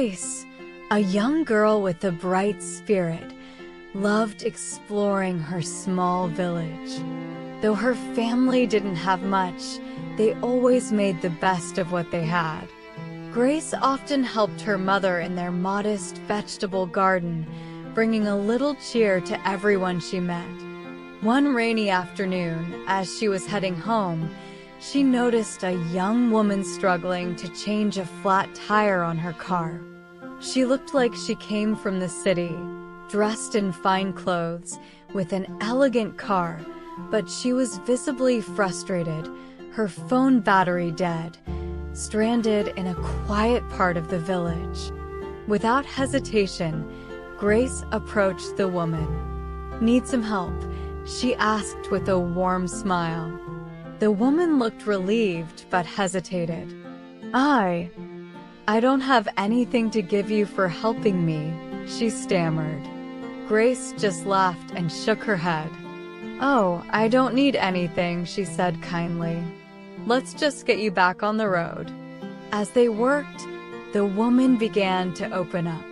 Grace, a young girl with a bright spirit, loved exploring her small village. Though her family didn't have much, they always made the best of what they had. Grace often helped her mother in their modest vegetable garden, bringing a little cheer to everyone she met. One rainy afternoon, as she was heading home, she noticed a young woman struggling to change a flat tire on her car. She looked like she came from the city, dressed in fine clothes, with an elegant car, but she was visibly frustrated, her phone battery dead, stranded in a quiet part of the village. Without hesitation, Grace approached the woman. "Need some help?" she asked with a warm smile. The woman looked relieved but hesitated. I don't have anything to give you for helping me," she stammered. Grace just laughed and shook her head. "Oh, I don't need anything," she said kindly. "Let's just get you back on the road." As they worked, the woman began to open up.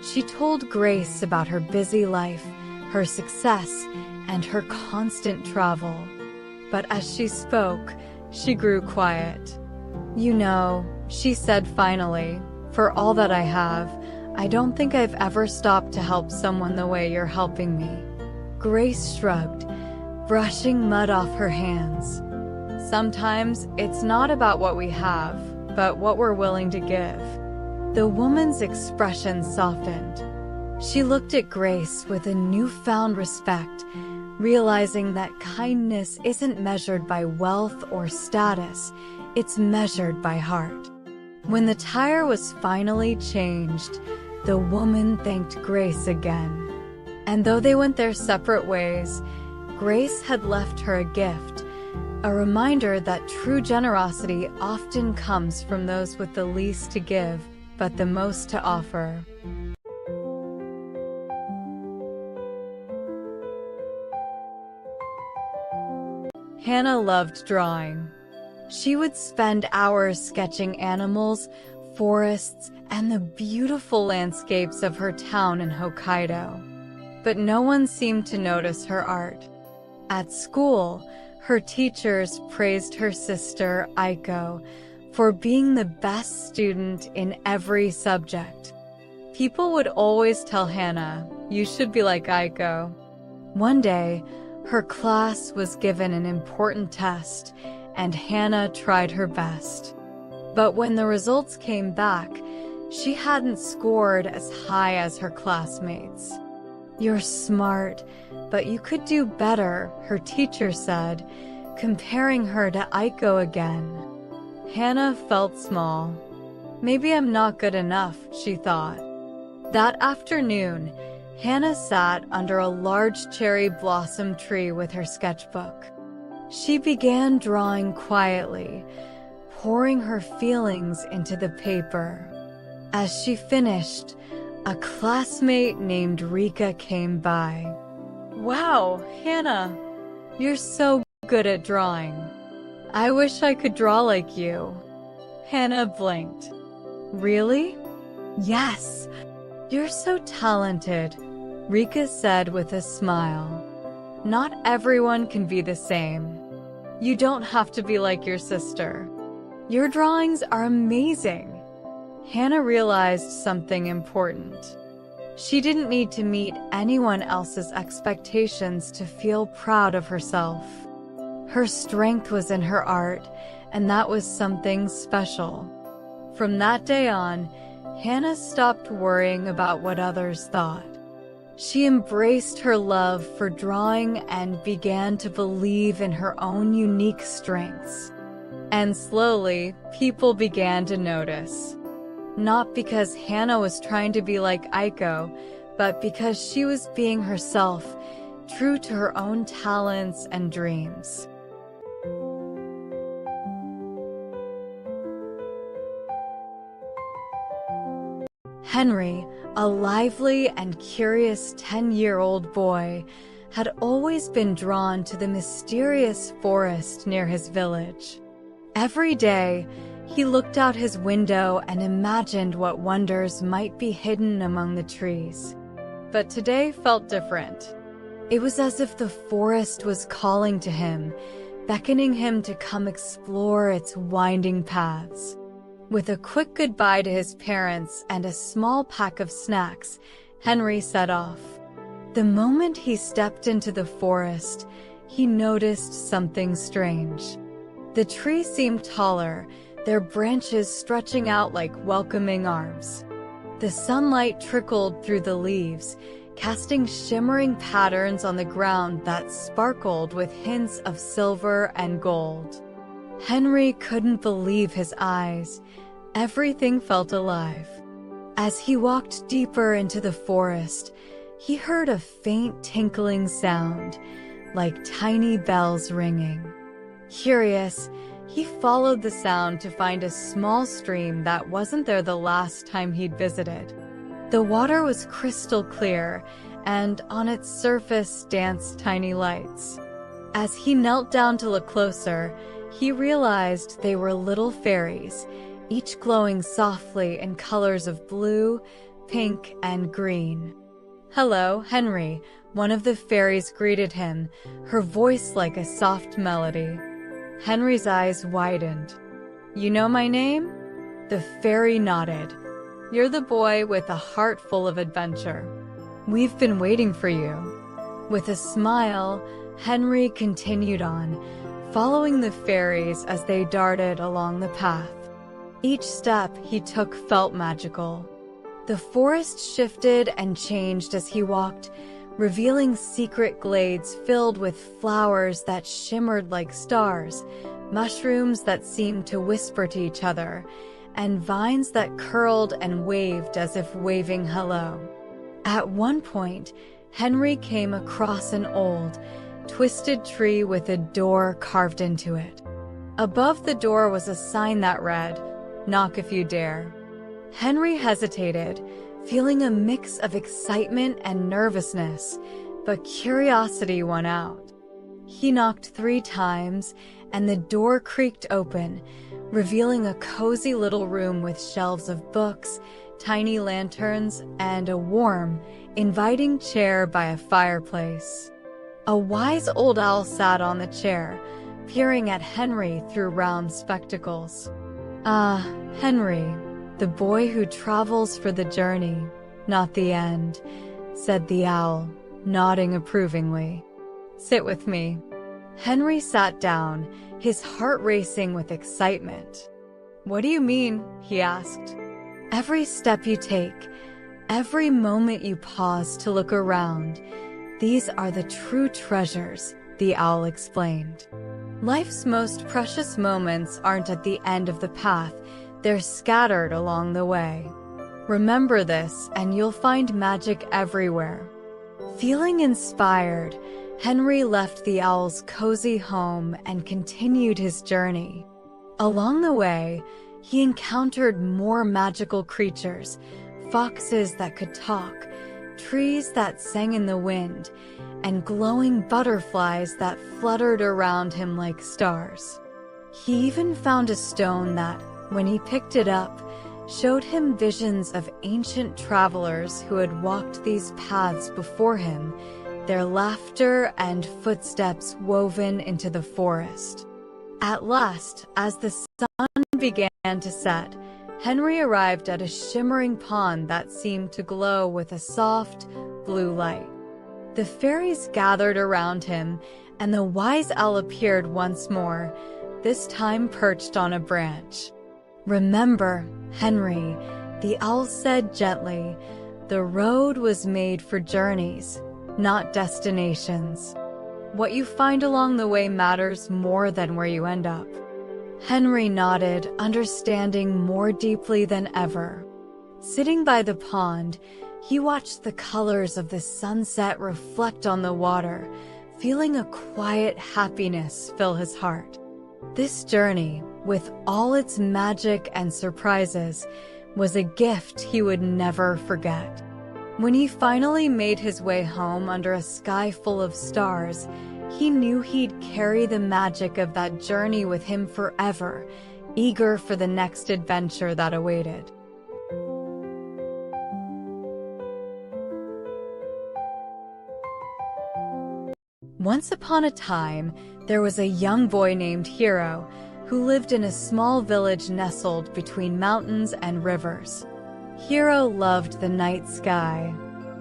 She told Grace about her busy life, her success, and her constant travel. But as she spoke, she grew quiet. "You know," she said finally, "for all that I have, I don't think I've ever stopped to help someone the way you're helping me." Grace shrugged, brushing mud off her hands. "Sometimes it's not about what we have, but what we're willing to give." The woman's expression softened. She looked at Grace with a newfound respect, realizing that kindness isn't measured by wealth or status, it's measured by heart. When the tire was finally changed, the woman thanked Grace again. And though they went their separate ways, Grace had left her a gift, a reminder that true generosity often comes from those with the least to give, but the most to offer. Hannah loved drawing. She would spend hours sketching animals, forests, and the beautiful landscapes of her town in Hokkaido. But no one seemed to notice her art. At school, her teachers praised her sister, Aiko, for being the best student in every subject. People would always tell Hannah, "You should be like Aiko." One day, her class was given an important test, and Hannah tried her best. But when the results came back, she hadn't scored as high as her classmates. "You're smart, but you could do better," her teacher said, comparing her to Aiko again. Hannah felt small. "Maybe I'm not good enough," she thought. That afternoon, Hannah sat under a large cherry blossom tree with her sketchbook. She began drawing quietly, pouring her feelings into the paper. As she finished, a classmate named Rika came by. "Wow, Hannah, you're so good at drawing. I wish I could draw like you." Hannah blinked. "Really?" "Yes, you're so talented," Rika said with a smile. "Not everyone can be the same. You don't have to be like your sister. Your drawings are amazing." Hannah realized something important. She didn't need to meet anyone else's expectations to feel proud of herself. Her strength was in her art, and that was something special. From that day on, Hannah stopped worrying about what others thought. She embraced her love for drawing and began to believe in her own unique strengths. And slowly, people began to notice. Not because Hannah was trying to be like Aiko, but because she was being herself, true to her own talents and dreams. Henry, a lively and curious 10-year-old boy, had always been drawn to the mysterious forest near his village. Every day, He looked out his window and imagined what wonders might be hidden among the trees. But today felt different. It was as if the forest was calling to him, beckoning him to come explore its winding paths. With a quick goodbye to his parents and a small pack of snacks, Henry set off. The moment he stepped into the forest, he noticed something strange. The trees seemed taller, their branches stretching out like welcoming arms. The sunlight trickled through the leaves, casting shimmering patterns on the ground that sparkled with hints of silver and gold. Henry couldn't believe his eyes. Everything felt alive. As he walked deeper into the forest, he heard a faint tinkling sound, like tiny bells ringing. Curious, he followed the sound to find a small stream that wasn't there the last time he'd visited. The water was crystal clear, and on its surface danced tiny lights. As he knelt down to look closer, he realized they were little fairies, each glowing softly in colors of blue, pink, and green. "Hello, Henry," one of the fairies greeted him, her voice like a soft melody. Henry's eyes widened. "You know my name?" The fairy nodded. "You're the boy with a heart full of adventure. We've been waiting for you." With a smile, Henry continued on, following the fairies as they darted along the path. Each step he took felt magical. The forest shifted and changed as he walked, revealing secret glades filled with flowers that shimmered like stars, mushrooms that seemed to whisper to each other, and vines that curled and waved as if waving hello. At one point, Henry came across an old, twisted tree with a door carved into it. Above the door was a sign that read, "Knock if you dare." Henry hesitated, feeling a mix of excitement and nervousness, but curiosity won out. He knocked 3 times, and the door creaked open, revealing a cozy little room with shelves of books, tiny lanterns, and a warm, inviting chair by a fireplace. A wise old owl sat on the chair, peering at Henry through round spectacles. "Ah, Henry, the boy who travels for the journey, not the end," said the owl, nodding approvingly. "Sit with me." Henry sat down, his heart racing with excitement. "What do you mean?" he asked. "Every step you take, every moment you pause to look around, these are the true treasures," the owl explained. "Life's most precious moments aren't at the end of the path, they're scattered along the way. Remember this, and you'll find magic everywhere." Feeling inspired, Henry left the owl's cozy home and continued his journey. Along the way, he encountered more magical creatures, foxes that could talk, trees that sang in the wind, and glowing butterflies that fluttered around him like stars. He even found a stone that, when he picked it up, showed him visions of ancient travelers who had walked these paths before him, their laughter and footsteps woven into the forest. At last, as the sun began to set, Henry arrived at a shimmering pond that seemed to glow with a soft, blue light. The fairies gathered around him, and the wise owl appeared once more, this time perched on a branch. "Remember, Henry," the owl said gently, "the road was made for journeys, not destinations. What you find along the way matters more than where you end up." Henry nodded, understanding more deeply than ever. Sitting by the pond, he watched the colors of the sunset reflect on the water, feeling a quiet happiness fill his heart. This journey, with all its magic and surprises, was a gift he would never forget. When he finally made his way home under a sky full of stars, he knew he'd carry the magic of that journey with him forever, eager for the next adventure that awaited. Once upon a time, there was a young boy named Hiro who lived in a small village nestled between mountains and rivers. Hiro loved the night sky.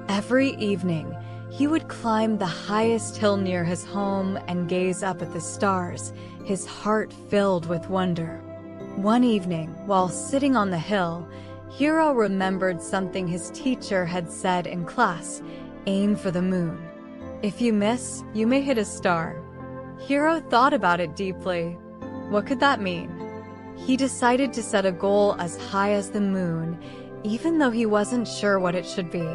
Every evening, he would climb the highest hill near his home and gaze up at the stars, his heart filled with wonder. One evening, while sitting on the hill, Hiro remembered something his teacher had said in class: aim for the moon. If you miss, you may hit a star. Hiro thought about it deeply. What could that mean? He decided to set a goal as high as the moon, even though he wasn't sure what it should be.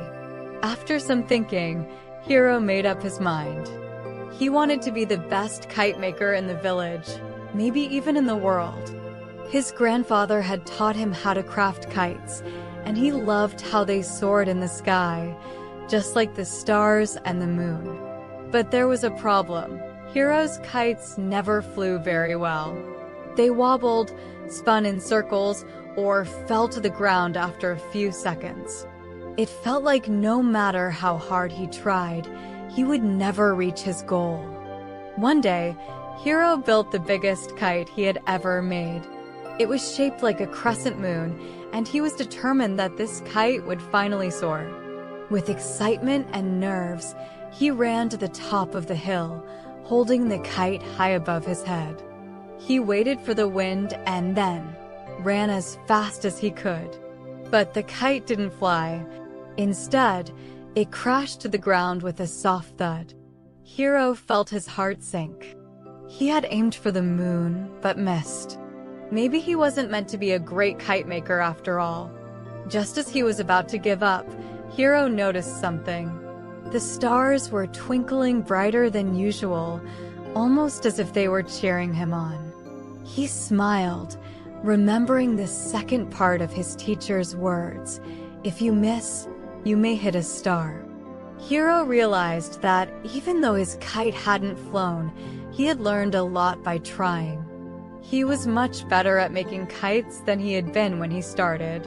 After some thinking, Hiro made up his mind. He wanted to be the best kite maker in the village, maybe even in the world. His grandfather had taught him how to craft kites, and he loved how they soared in the sky, just like the stars and the moon. But there was a problem. Hiro's kites never flew very well. They wobbled, spun in circles, or fell to the ground after a few seconds. It felt like no matter how hard he tried, he would never reach his goal. One day, Hiro built the biggest kite he had ever made. It was shaped like a crescent moon, and he was determined that this kite would finally soar. With excitement and nerves, he ran to the top of the hill, holding the kite high above his head. He waited for the wind and then ran as fast as he could. But the kite didn't fly. Instead, it crashed to the ground with a soft thud. Hiro felt his heart sink. He had aimed for the moon, but missed. Maybe he wasn't meant to be a great kite maker after all. Just as he was about to give up, Hiro noticed something. The stars were twinkling brighter than usual, almost as if they were cheering him on. He smiled, remembering the second part of his teacher's words: if you miss, you may hit a star. Hiro realized that even though his kite hadn't flown, he had learned a lot by trying. He was much better at making kites than he had been when he started.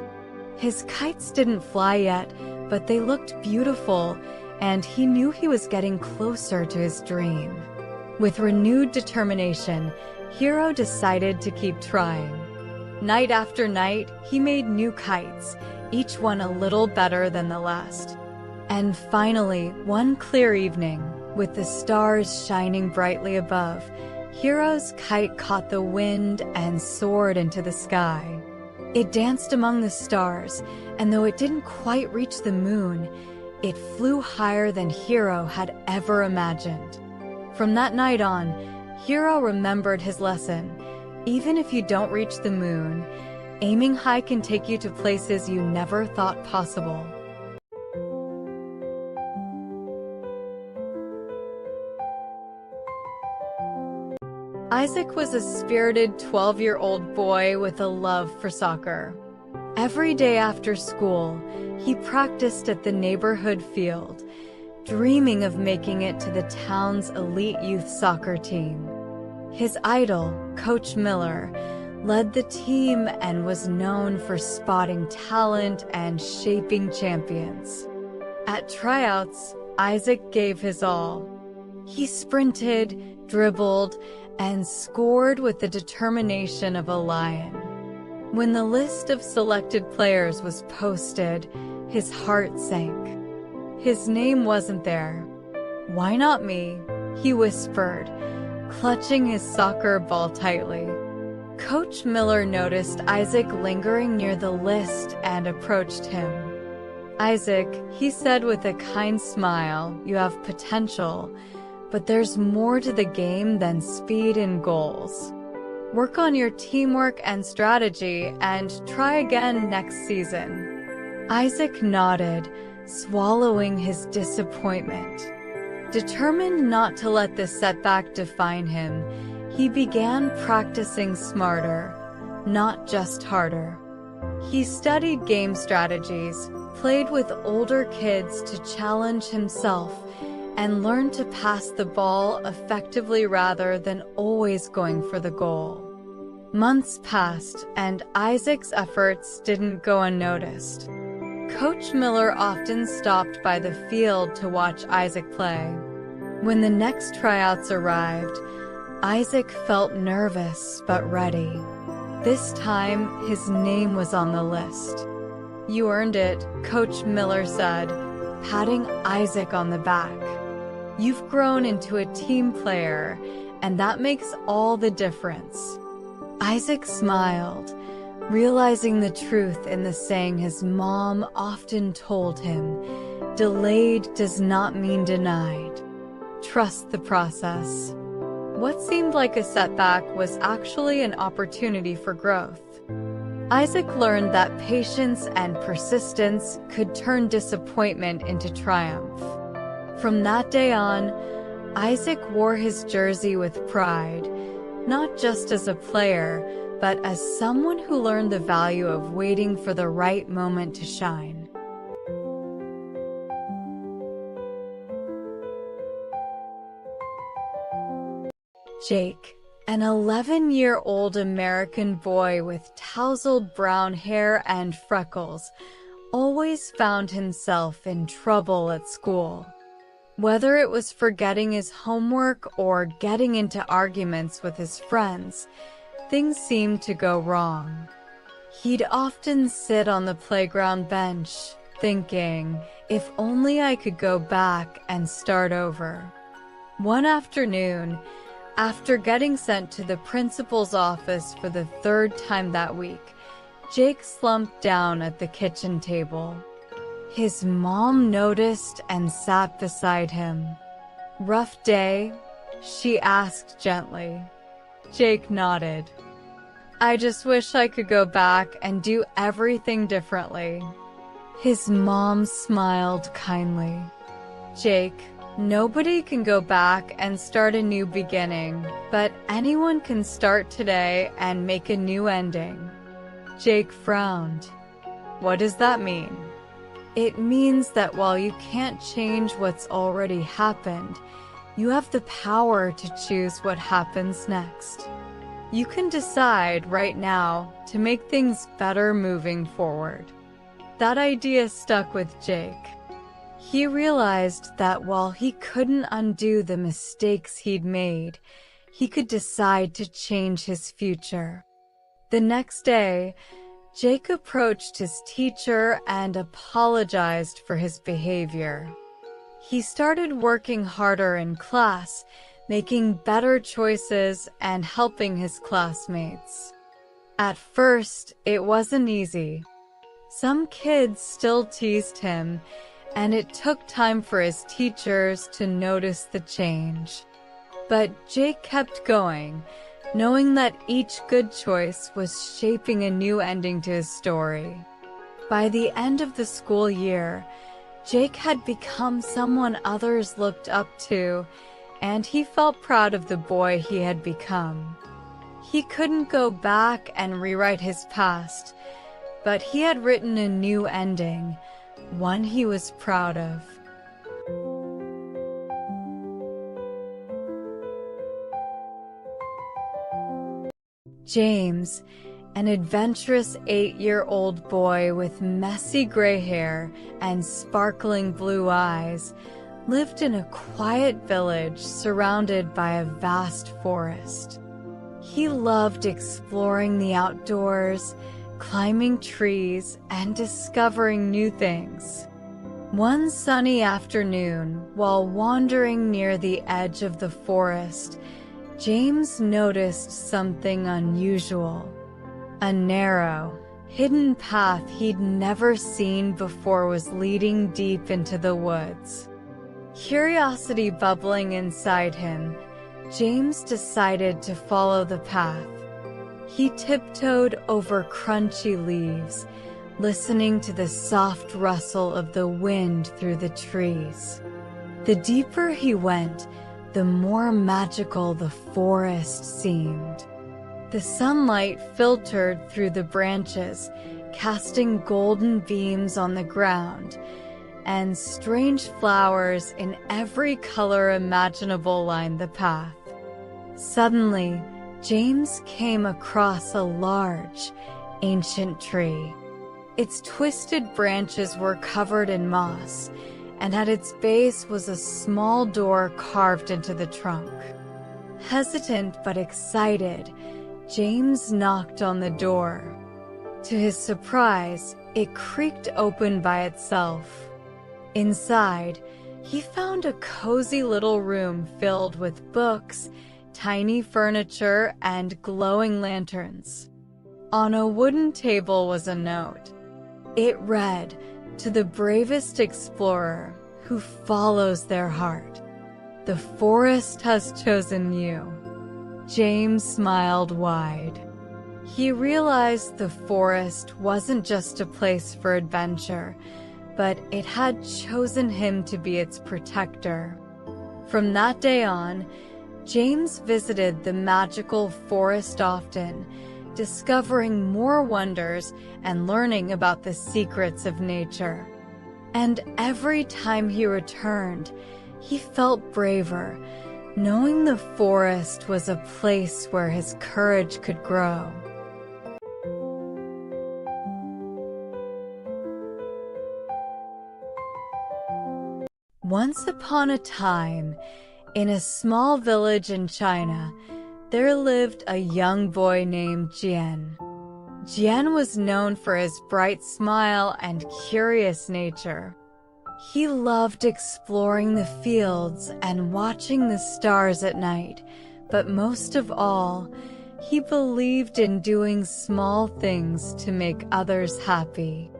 His kites didn't fly yet, but they looked beautiful, and he knew he was getting closer to his dream. With renewed determination, Hiro decided to keep trying. Night after night, he made new kites, each one a little better than the last. And finally, one clear evening, with the stars shining brightly above, Hiro's kite caught the wind and soared into the sky. It danced among the stars, and though it didn't quite reach the moon, it flew higher than Hiro had ever imagined. From that night on, Hiro remembered his lesson. Even if you don't reach the moon, aiming high can take you to places you never thought possible. Isaac was a spirited 12-year-old boy with a love for soccer. Every day after school, he practiced at the neighborhood field, dreaming of making it to the town's elite youth soccer team. His idol, Coach Miller, led the team and was known for spotting talent and shaping champions. At tryouts, Isaac gave his all. He sprinted, dribbled, and scored with the determination of a lion. When the list of selected players was posted, his heart sank. His name wasn't there. "Why not me?" he whispered, clutching his soccer ball tightly. Coach Miller noticed Isaac lingering near the list and approached him. "Isaac," he said with a kind smile, "you have potential, but there's more to the game than speed and goals. Work on your teamwork and strategy and try again next season." Isaac nodded, swallowing his disappointment. Determined not to let this setback define him, he began practicing smarter, not just harder. He studied game strategies, played with older kids to challenge himself, and learned to pass the ball effectively rather than always going for the goal. Months passed, and Isaac's efforts didn't go unnoticed. Coach Miller often stopped by the field to watch Isaac play. When the next tryouts arrived, Isaac felt nervous but ready. This time, his name was on the list. "You earned it," Coach Miller said, patting Isaac on the back. "You've grown into a team player, and that makes all the difference." Isaac smiled, realizing the truth in the saying his mom often told him, "Delayed does not mean denied. Trust the process." What seemed like a setback was actually an opportunity for growth. Isaac learned that patience and persistence could turn disappointment into triumph. From that day on, Isaac wore his jersey with pride, not just as a player, but as someone who learned the value of waiting for the right moment to shine. Jake, an 11-year-old American boy with tousled brown hair and freckles, always found himself in trouble at school. Whether it was forgetting his homework or getting into arguments with his friends, things seemed to go wrong. He'd often sit on the playground bench, thinking, if only I could go back and start over. One afternoon, after getting sent to the principal's office for the third time that week, Jake slumped down at the kitchen table. His mom noticed and sat beside him. "Rough day?" she asked gently. Jake nodded. "I just wish I could go back and do everything differently." His mom smiled kindly. "Jake, nobody can go back and start a new beginning, but anyone can start today and make a new ending." Jake frowned. "What does that mean?" "It means that while you can't change what's already happened, you have the power to choose what happens next. You can decide right now to make things better moving forward." That idea stuck with Jake. He realized that while he couldn't undo the mistakes he'd made, he could decide to change his future. The next day, Jake approached his teacher and apologized for his behavior. He started working harder in class, making better choices and helping his classmates. At first, it wasn't easy. Some kids still teased him, and it took time for his teachers to notice the change. But Jake kept going, knowing that each good choice was shaping a new ending to his story. By the end of the school year, Jake had become someone others looked up to, and he felt proud of the boy he had become. He couldn't go back and rewrite his past, but he had written a new ending, one he was proud of. James, an adventurous 8-year-old boy with messy gray hair and sparkling blue eyes, lived in a quiet village surrounded by a vast forest. He loved exploring the outdoors, climbing trees, and discovering new things. One sunny afternoon, while wandering near the edge of the forest, James noticed something unusual. A narrow, hidden path he'd never seen before was leading deep into the woods. Curiosity bubbling inside him, James decided to follow the path. He tiptoed over crunchy leaves, listening to the soft rustle of the wind through the trees. The deeper he went, the more magical the forest seemed. The sunlight filtered through the branches, casting golden beams on the ground, and strange flowers in every color imaginable lined the path. Suddenly, James came across a large, ancient tree. Its twisted branches were covered in moss, and at its base was a small door carved into the trunk. Hesitant but excited, James knocked on the door. To his surprise, it creaked open by itself. Inside, he found a cozy little room filled with books, tiny furniture, and glowing lanterns. On a wooden table was a note. It read, "To the bravest explorer who follows their heart, the forest has chosen you." James smiled wide. He realized the forest wasn't just a place for adventure, but it had chosen him to be its protector. From that day on, James visited the magical forest often, discovering more wonders and learning about the secrets of nature. And every time he returned, he felt braver, knowing the forest was a place where his courage could grow. Once upon a time, in a small village in China, there lived a young boy named Jian. Jian was known for his bright smile and curious nature. He loved exploring the fields and watching the stars at night, but most of all, he believed in doing small things to make others happy.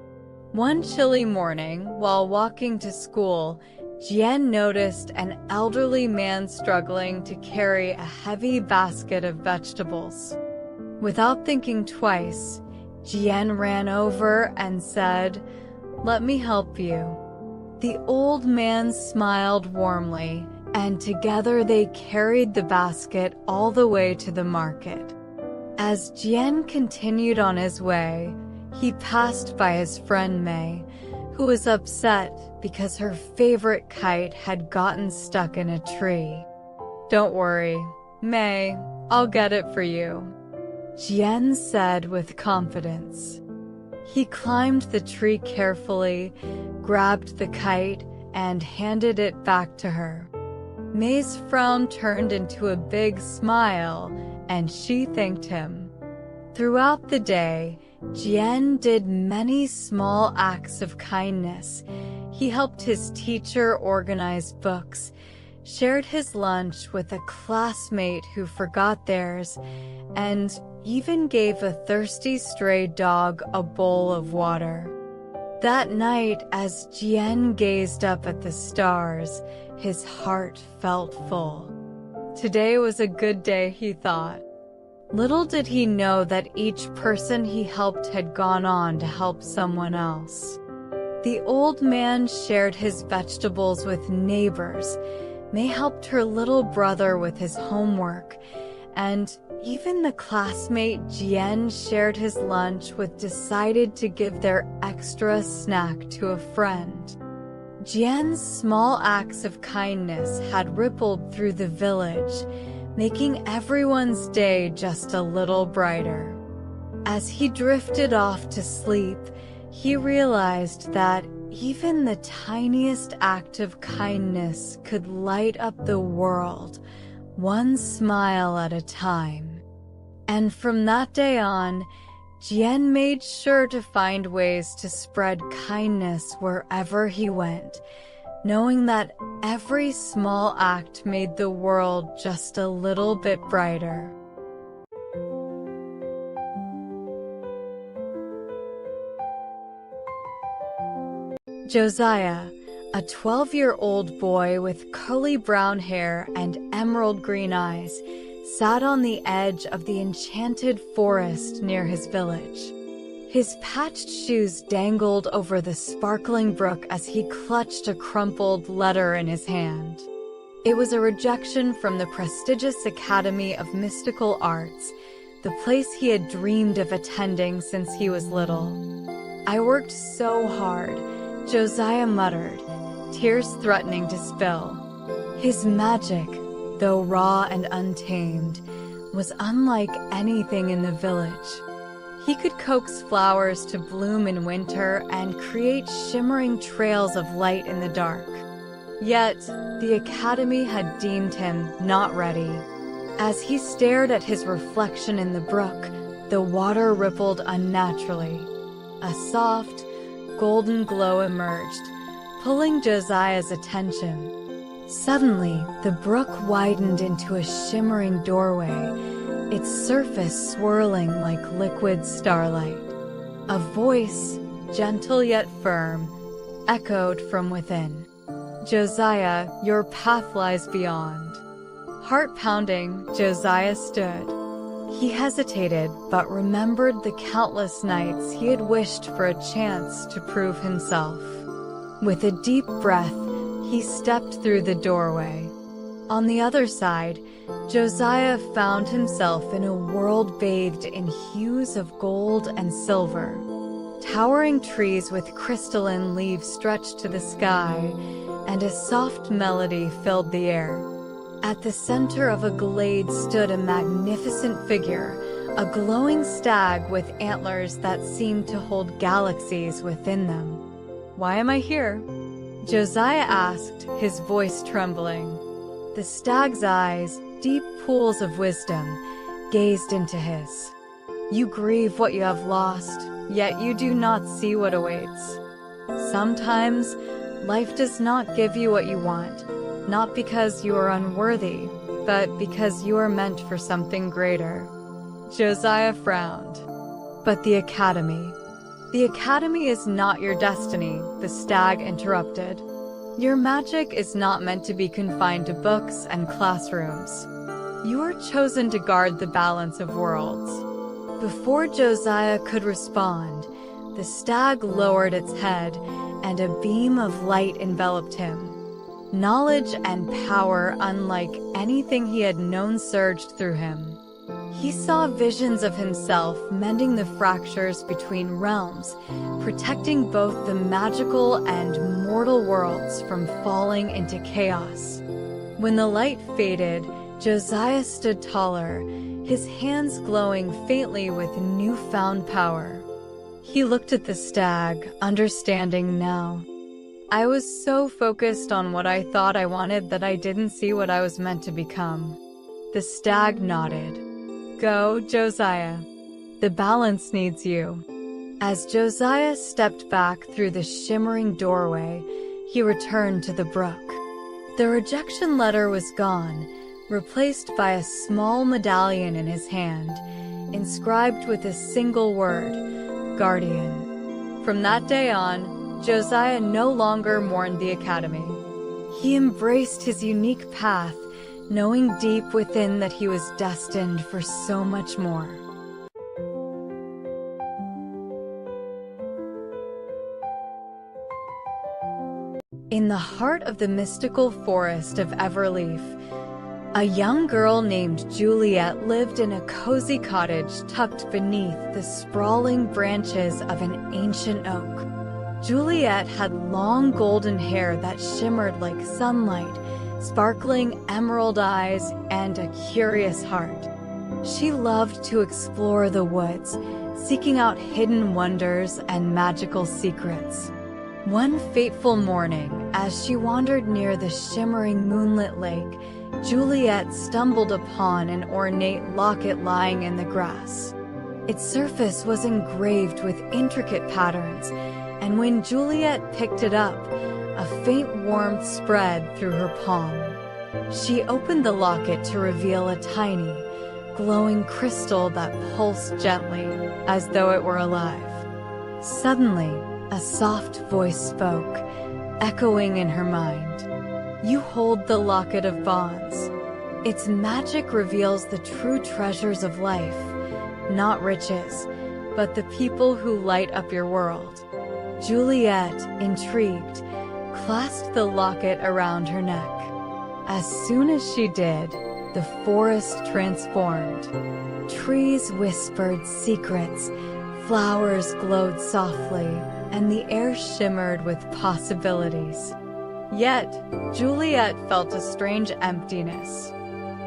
One chilly morning, while walking to school, Jian noticed an elderly man struggling to carry a heavy basket of vegetables. Without thinking twice, Jian ran over and said, "Let me help you." The old man smiled warmly, and together they carried the basket all the way to the market. As Jian continued on his way, he passed by his friend Mei, who was upset because her favorite kite had gotten stuck in a tree. "Don't worry, Mei, I'll get it for you," Jian said with confidence. He climbed the tree carefully, grabbed the kite, and handed it back to her. Mei's frown turned into a big smile, and she thanked him. Throughout the day, Jian did many small acts of kindness. He helped his teacher organize books, shared his lunch with a classmate who forgot theirs, and even gave a thirsty stray dog a bowl of water. That night, as Jian gazed up at the stars, his heart felt full. Today was a good day, he thought. Little did he know that each person he helped had gone on to help someone else. The old man shared his vegetables with neighbors, Mei helped her little brother with his homework, and even the classmate Jian shared his lunch with decided to give their extra snack to a friend. Jian's small acts of kindness had rippled through the village, making everyone's day just a little brighter. As he drifted off to sleep, he realized that even the tiniest act of kindness could light up the world, one smile at a time. And from that day on, Jian made sure to find ways to spread kindness wherever he went, knowing that every small act made the world just a little bit brighter. Josiah, a 12-year-old boy with curly brown hair and emerald green eyes, sat on the edge of the enchanted forest near his village. His patched shoes dangled over the sparkling brook as he clutched a crumpled letter in his hand. It was a rejection from the prestigious Academy of Mystical Arts, the place he had dreamed of attending since he was little. "I worked so hard," Josiah muttered, tears threatening to spill. His magic, though raw and untamed, was unlike anything in the village. He could coax flowers to bloom in winter and create shimmering trails of light in the dark. Yet, the Academy had deemed him not ready. As he stared at his reflection in the brook, the water rippled unnaturally. A soft, golden glow emerged, pulling Josiah's attention. Suddenly, the brook widened into a shimmering doorway, its surface swirling like liquid starlight. A voice, gentle yet firm, echoed from within. "Josiah, your path lies beyond." Heart-pounding, Josiah stood. He hesitated, but remembered the countless nights he had wished for a chance to prove himself. With a deep breath, he stepped through the doorway. On the other side, Josiah found himself in a world bathed in hues of gold and silver. Towering trees with crystalline leaves stretched to the sky, and a soft melody filled the air. At the center of a glade stood a magnificent figure, a glowing stag with antlers that seemed to hold galaxies within them. "Why am I here?" Josiah asked, his voice trembling. The stag's eyes, deep pools of wisdom, gazed into his. "You grieve what you have lost, yet you do not see what awaits. Sometimes, life does not give you what you want, not because you are unworthy, but because you are meant for something greater." Josiah frowned. "But the Academy." "The Academy is not your destiny," the stag interrupted. "Your magic is not meant to be confined to books and classrooms. You are chosen to guard the balance of worlds." Before Josiah could respond, the stag lowered its head, and a beam of light enveloped him. Knowledge and power unlike anything he had known surged through him. He saw visions of himself mending the fractures between realms, protecting both the magical and mortal worlds from falling into chaos. When the light faded, Josiah stood taller, his hands glowing faintly with newfound power. He looked at the stag, understanding now. "I was so focused on what I thought I wanted that I didn't see what I was meant to become." The stag nodded. "Go, Josiah. The balance needs you." As Josiah stepped back through the shimmering doorway, he returned to the brook. The rejection letter was gone, replaced by a small medallion in his hand, inscribed with a single word, "Guardian." From that day on, Josiah no longer mourned the Academy. He embraced his unique path, knowing deep within that he was destined for so much more. In the heart of the mystical forest of Everleaf, a young girl named Juliet lived in a cozy cottage tucked beneath the sprawling branches of an ancient oak. Juliet had long golden hair that shimmered like sunlight, sparkling emerald eyes, and a curious heart. She loved to explore the woods, seeking out hidden wonders and magical secrets. One fateful morning, as she wandered near the shimmering moonlit lake, Juliet stumbled upon an ornate locket lying in the grass. Its surface was engraved with intricate patterns, and when Juliet picked it up, a faint warmth spread through her palm. She opened the locket to reveal a tiny, glowing crystal that pulsed gently, as though it were alive. Suddenly, a soft voice spoke, echoing in her mind. "You hold the locket of bonds. Its magic reveals the true treasures of life, not riches, but the people who light up your world." Juliet, intrigued, clasped the locket around her neck. As soon as she did, the forest transformed. Trees whispered secrets, flowers glowed softly, and the air shimmered with possibilities. Yet, Juliet felt a strange emptiness.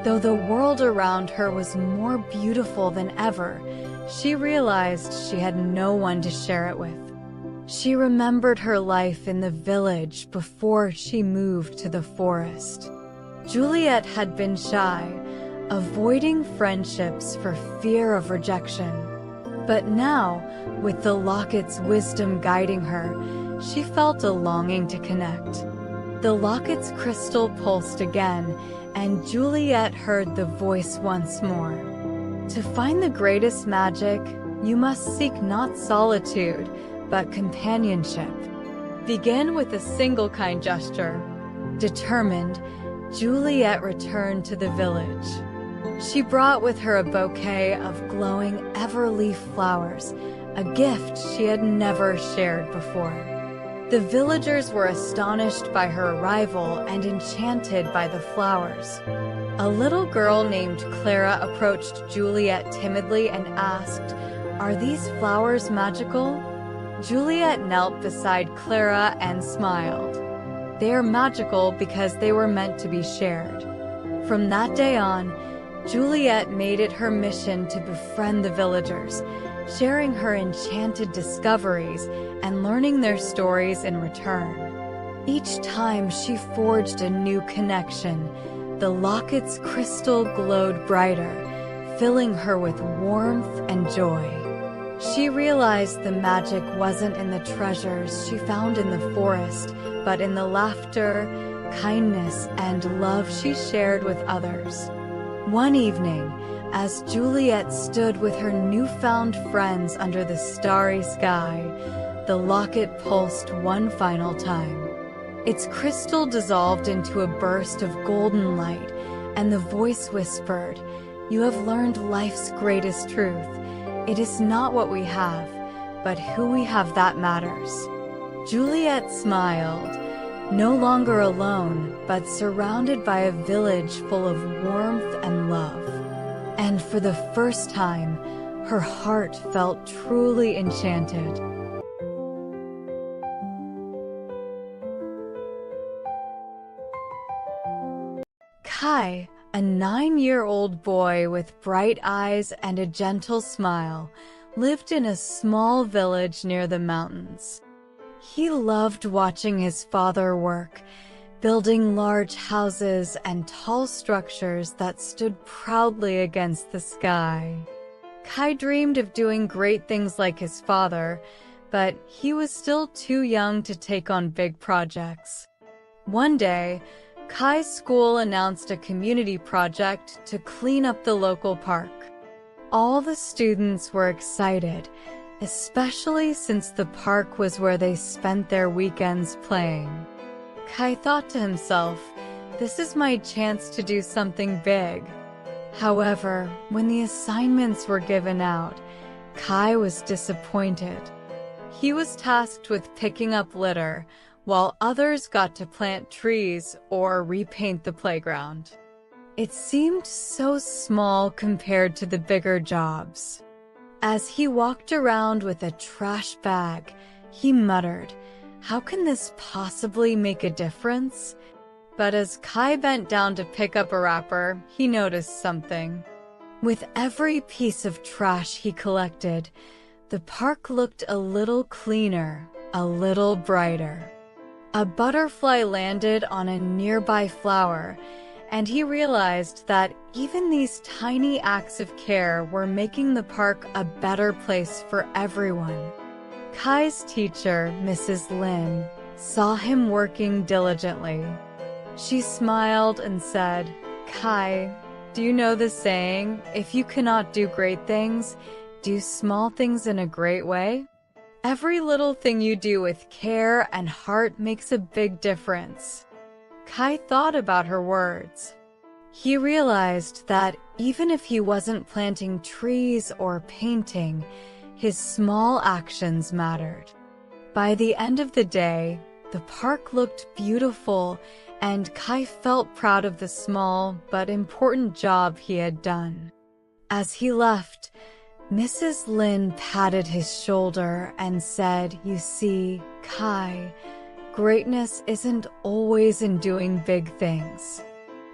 Though the world around her was more beautiful than ever, she realized she had no one to share it with. She remembered her life in the village before she moved to the forest. Juliet had been shy, avoiding friendships for fear of rejection. But now, with the locket's wisdom guiding her, she felt a longing to connect. The locket's crystal pulsed again, and Juliet heard the voice once more. To find the greatest magic, you must seek not solitude, but companionship. Begin with a single kind gesture. Determined, Juliet returned to the village. She brought with her a bouquet of glowing everleaf flowers, a gift she had never shared before. The villagers were astonished by her arrival and enchanted by the flowers. A little girl named Clara approached Juliet timidly and asked, "Are these flowers magical?" Juliet knelt beside Clara and smiled. They are magical because they were meant to be shared. From that day on, Juliet made it her mission to befriend the villagers, sharing her enchanted discoveries and learning their stories in return. Each time she forged a new connection, the locket's crystal glowed brighter, filling her with warmth and joy. She realized the magic wasn't in the treasures she found in the forest, but in the laughter, kindness, and love she shared with others. One evening, as Juliet stood with her newfound friends under the starry sky, the locket pulsed one final time. Its crystal dissolved into a burst of golden light, and the voice whispered, "You have learned life's greatest truth. It is not what we have, but who we have that matters." Juliet smiled, no longer alone, but surrounded by a village full of warmth and love. And for the first time, her heart felt truly enchanted. Kai, a 9-year-old boy with bright eyes and a gentle smile, lived in a small village near the mountains. He loved watching his father work, building large houses and tall structures that stood proudly against the sky. Kai dreamed of doing great things like his father, but he was still too young to take on big projects. One day, Kai's school announced a community project to clean up the local park. All the students were excited, especially since the park was where they spent their weekends playing. Kai thought to himself, "This is my chance to do something big." However, when the assignments were given out, Kai was disappointed. He was tasked with picking up litter, while others got to plant trees or repaint the playground. It seemed so small compared to the bigger jobs. As he walked around with a trash bag, he muttered, "How can this possibly make a difference?" But as Kai bent down to pick up a wrapper, he noticed something. With every piece of trash he collected, the park looked a little cleaner, a little brighter. A butterfly landed on a nearby flower, and he realized that even these tiny acts of care were making the park a better place for everyone. Kai's teacher, Mrs. Lin, saw him working diligently. She smiled and said, "Kai, do you know the saying, if you cannot do great things, do small things in a great way? Every little thing you do with care and heart makes a big difference." Kai thought about her words. He realized that even if he wasn't planting trees or painting, his small actions mattered. By the end of the day, the park looked beautiful, and Kai felt proud of the small but important job he had done. As he left, Mrs. Lin patted his shoulder and said, "You see, Kai, greatness isn't always in doing big things.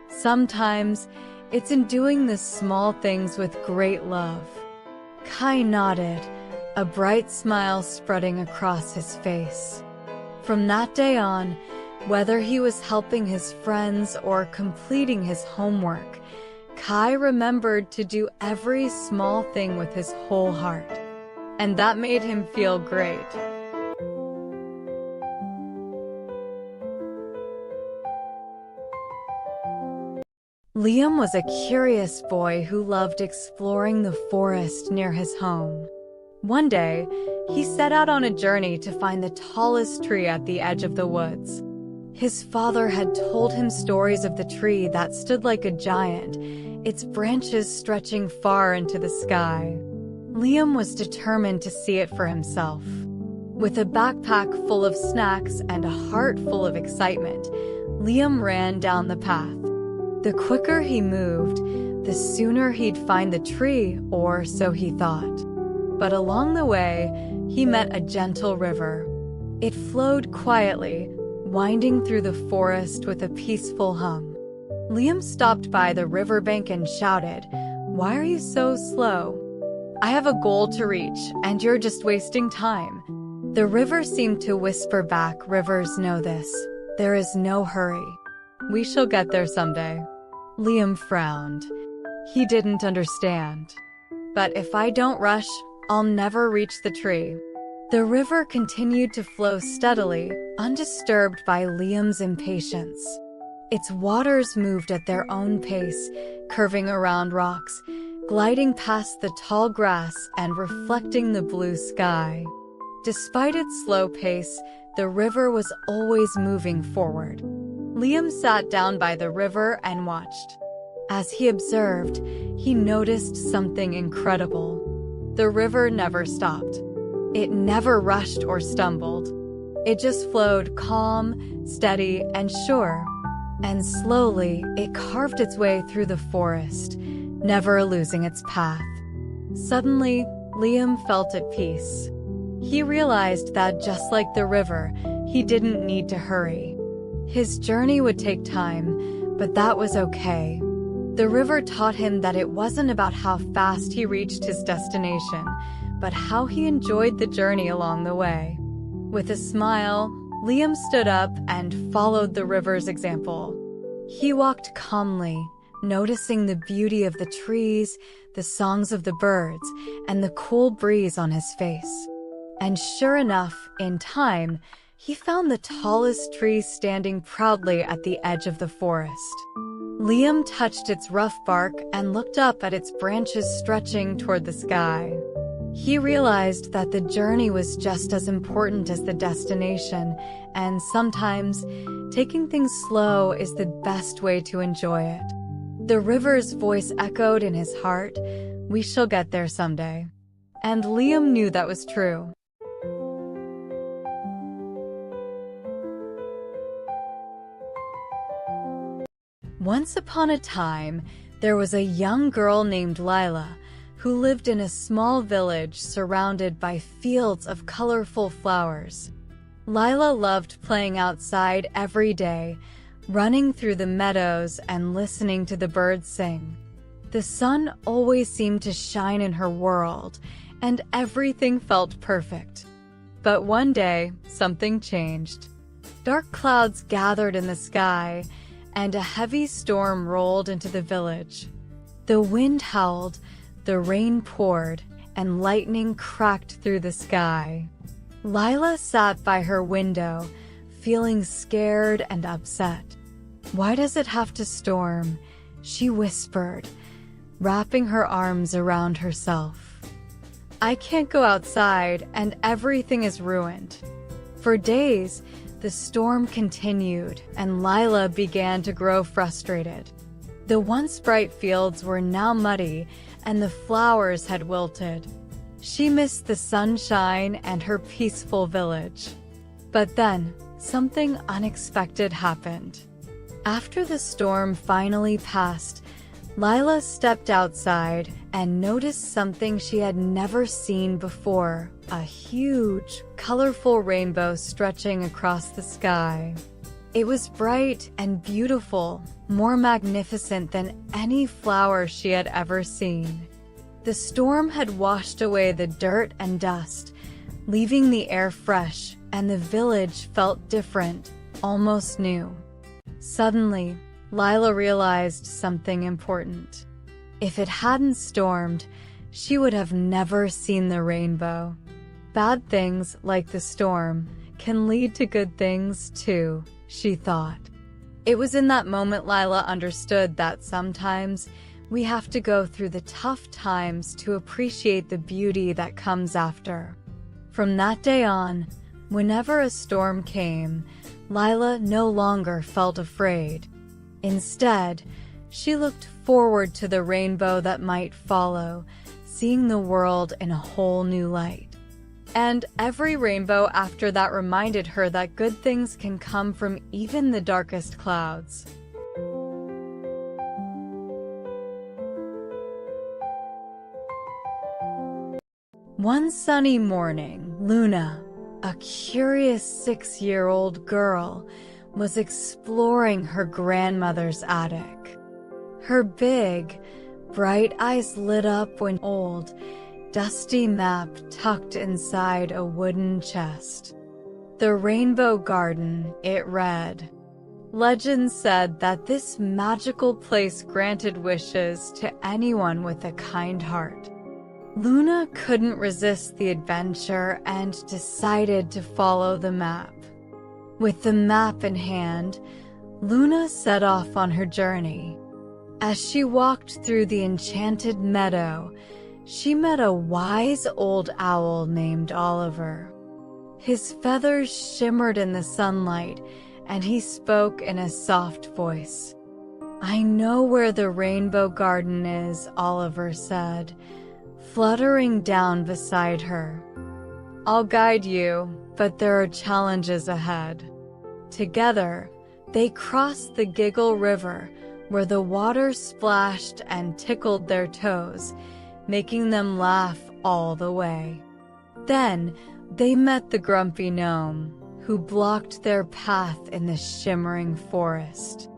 Sometimes It's in doing the small things with great love. Kai nodded, a bright smile spreading across his face. From that day on, whether he was helping his friends or completing his homework, Kai remembered to do every small thing with his whole heart. And that made him feel great. Liam was a curious boy who loved exploring the forest near his home. One day, he set out on a journey to find the tallest tree at the edge of the woods. His father had told him stories of the tree that stood like a giant, its branches stretching far into the sky. Liam was determined to see it for himself. With a backpack full of snacks and a heart full of excitement, Liam ran down the path. The quicker he moved, the sooner he'd find the tree, or so he thought. But along the way, he met a gentle river. It flowed quietly, winding through the forest with a peaceful hum. Liam stopped by the riverbank and shouted, "Why are you so slow? I have a goal to reach, and you're just wasting time." The river seemed to whisper back, "Rivers know this. There is no hurry. We shall get there someday." Liam frowned. He didn't understand. "But if I don't rush, I'll never reach the tree." The river continued to flow steadily, undisturbed by Liam's impatience. Its waters moved at their own pace, curving around rocks, gliding past the tall grass and reflecting the blue sky. Despite its slow pace, the river was always moving forward. Liam sat down by the river and watched. As he observed, he noticed something incredible. The river never stopped. It never rushed or stumbled. It just flowed calm, steady, and sure. And slowly, it carved its way through the forest, never losing its path. Suddenly, Liam felt at peace. He realized that just like the river, he didn't need to hurry. His journey would take time, but that was okay. The river taught him that it wasn't about how fast he reached his destination, but how he enjoyed the journey along the way. With a smile, Liam stood up and followed the river's example. He walked calmly, noticing the beauty of the trees, the songs of the birds, and the cool breeze on his face. And sure enough, in time, he found the tallest tree standing proudly at the edge of the forest. Liam touched its rough bark and looked up at its branches stretching toward the sky. He realized that the journey was just as important as the destination, and sometimes, taking things slow is the best way to enjoy it. The river's voice echoed in his heart, "We shall get there someday." And Liam knew that was true. Once upon a time, there was a young girl named Lila who lived in a small village surrounded by fields of colorful flowers. Lila loved playing outside every day, running through the meadows and listening to the birds sing. The sun always seemed to shine in her world, and everything felt perfect. But one day, something changed. Dark clouds gathered in the sky, and a heavy storm rolled into the village. The wind howled, the rain poured, and lightning cracked through the sky. Lila sat by her window, feeling scared and upset. "Why does it have to storm?" she whispered, wrapping her arms around herself. "I can't go outside, and everything is ruined." For days, the storm continued, and Lila began to grow frustrated. The once bright fields were now muddy, and the flowers had wilted. She missed the sunshine and her peaceful village. But then, something unexpected happened. After the storm finally passed, Lila stepped outside and noticed something she had never seen before, a huge, colorful rainbow stretching across the sky. It was bright and beautiful, more magnificent than any flower she had ever seen. The storm had washed away the dirt and dust, leaving the air fresh, and the village felt different, almost new. Suddenly, Lila realized something important. If it hadn't stormed, she would have never seen the rainbow. Bad things, like the storm, can lead to good things too, she thought. It was in that moment Lila understood that sometimes we have to go through the tough times to appreciate the beauty that comes after. From that day on, whenever a storm came, Lila no longer felt afraid. Instead, she looked forward to the rainbow that might follow, seeing the world in a whole new light. And every rainbow after that reminded her that good things can come from even the darkest clouds. One sunny morning, Luna, a curious 6-year-old girl, was exploring her grandmother's attic. Her big, bright eyes lit up when an old, dusty map tucked inside a wooden chest. The Rainbow Garden, it read. Legend said that this magical place granted wishes to anyone with a kind heart. Luna couldn't resist the adventure and decided to follow the map. With the map in hand, Luna set off on her journey. As she walked through the enchanted meadow, she met a wise old owl named Oliver. His feathers shimmered in the sunlight, and he spoke in a soft voice. "I know where the Rainbow Garden is," Oliver said, fluttering down beside her. "I'll guide you, but there are challenges ahead." Together, they crossed the Giggle River, where the water splashed and tickled their toes, making them laugh all the way. Then, they met the grumpy gnome, who blocked their path in the shimmering forest.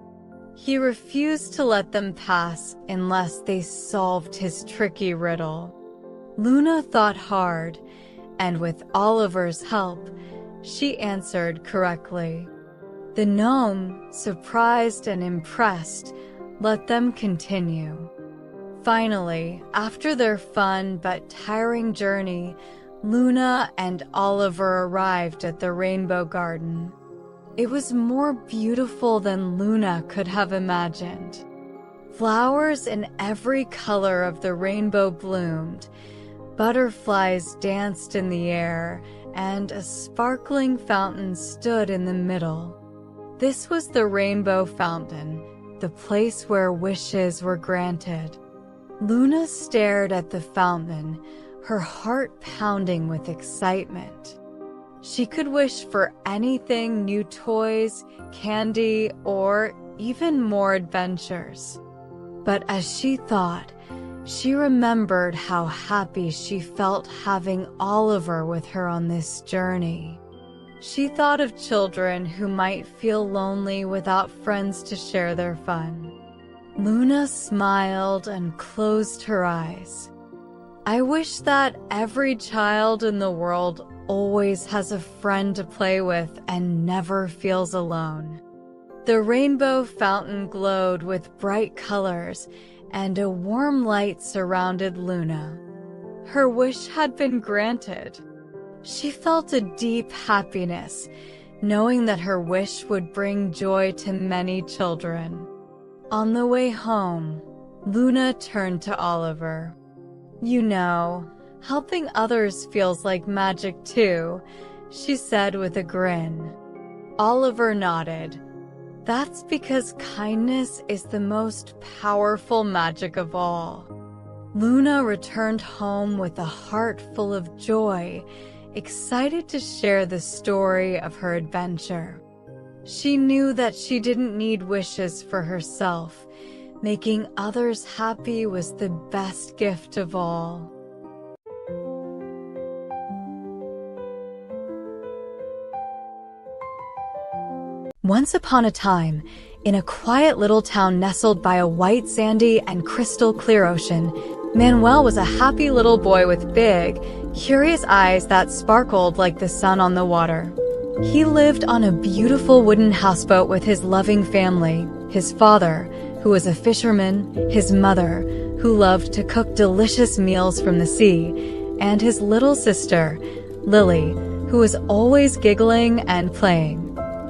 He refused to let them pass unless they solved his tricky riddle. Luna thought hard, and with Oliver's help, she answered correctly. The gnome, surprised and impressed, let them continue. Finally, after their fun but tiring journey, Luna and Oliver arrived at the Rainbow Garden. It was more beautiful than Luna could have imagined. Flowers in every color of the rainbow bloomed, butterflies danced in the air, and a sparkling fountain stood in the middle. This was the Rainbow Fountain, the place where wishes were granted. Luna stared at the fountain, her heart pounding with excitement. She could wish for anything: new toys, candy, or even more adventures. But as she thought, she remembered how happy she felt having Oliver with her on this journey. She thought of children who might feel lonely without friends to share their fun. Luna smiled and closed her eyes. "I wish that every child in the world always has a friend to play with and never feels alone." The rainbow fountain glowed with bright colors, and a warm light surrounded Luna. Her wish had been granted. She felt a deep happiness, knowing that her wish would bring joy to many children. On the way home, Luna turned to Oliver. "You know, helping others feels like magic too," she said with a grin. Oliver nodded. "That's because kindness is the most powerful magic of all." Luna returned home with a heart full of joy, excited to share the story of her adventure. She knew that she didn't need wishes for herself. Making others happy was the best gift of all. Once upon a time, in a quiet little town nestled by a white, sandy, and crystal-clear ocean, Manuel was a happy little boy with big, curious eyes that sparkled like the sun on the water. He lived on a beautiful wooden houseboat with his loving family, his father, who was a fisherman, his mother, who loved to cook delicious meals from the sea, and his little sister, Lily, who was always giggling and playing.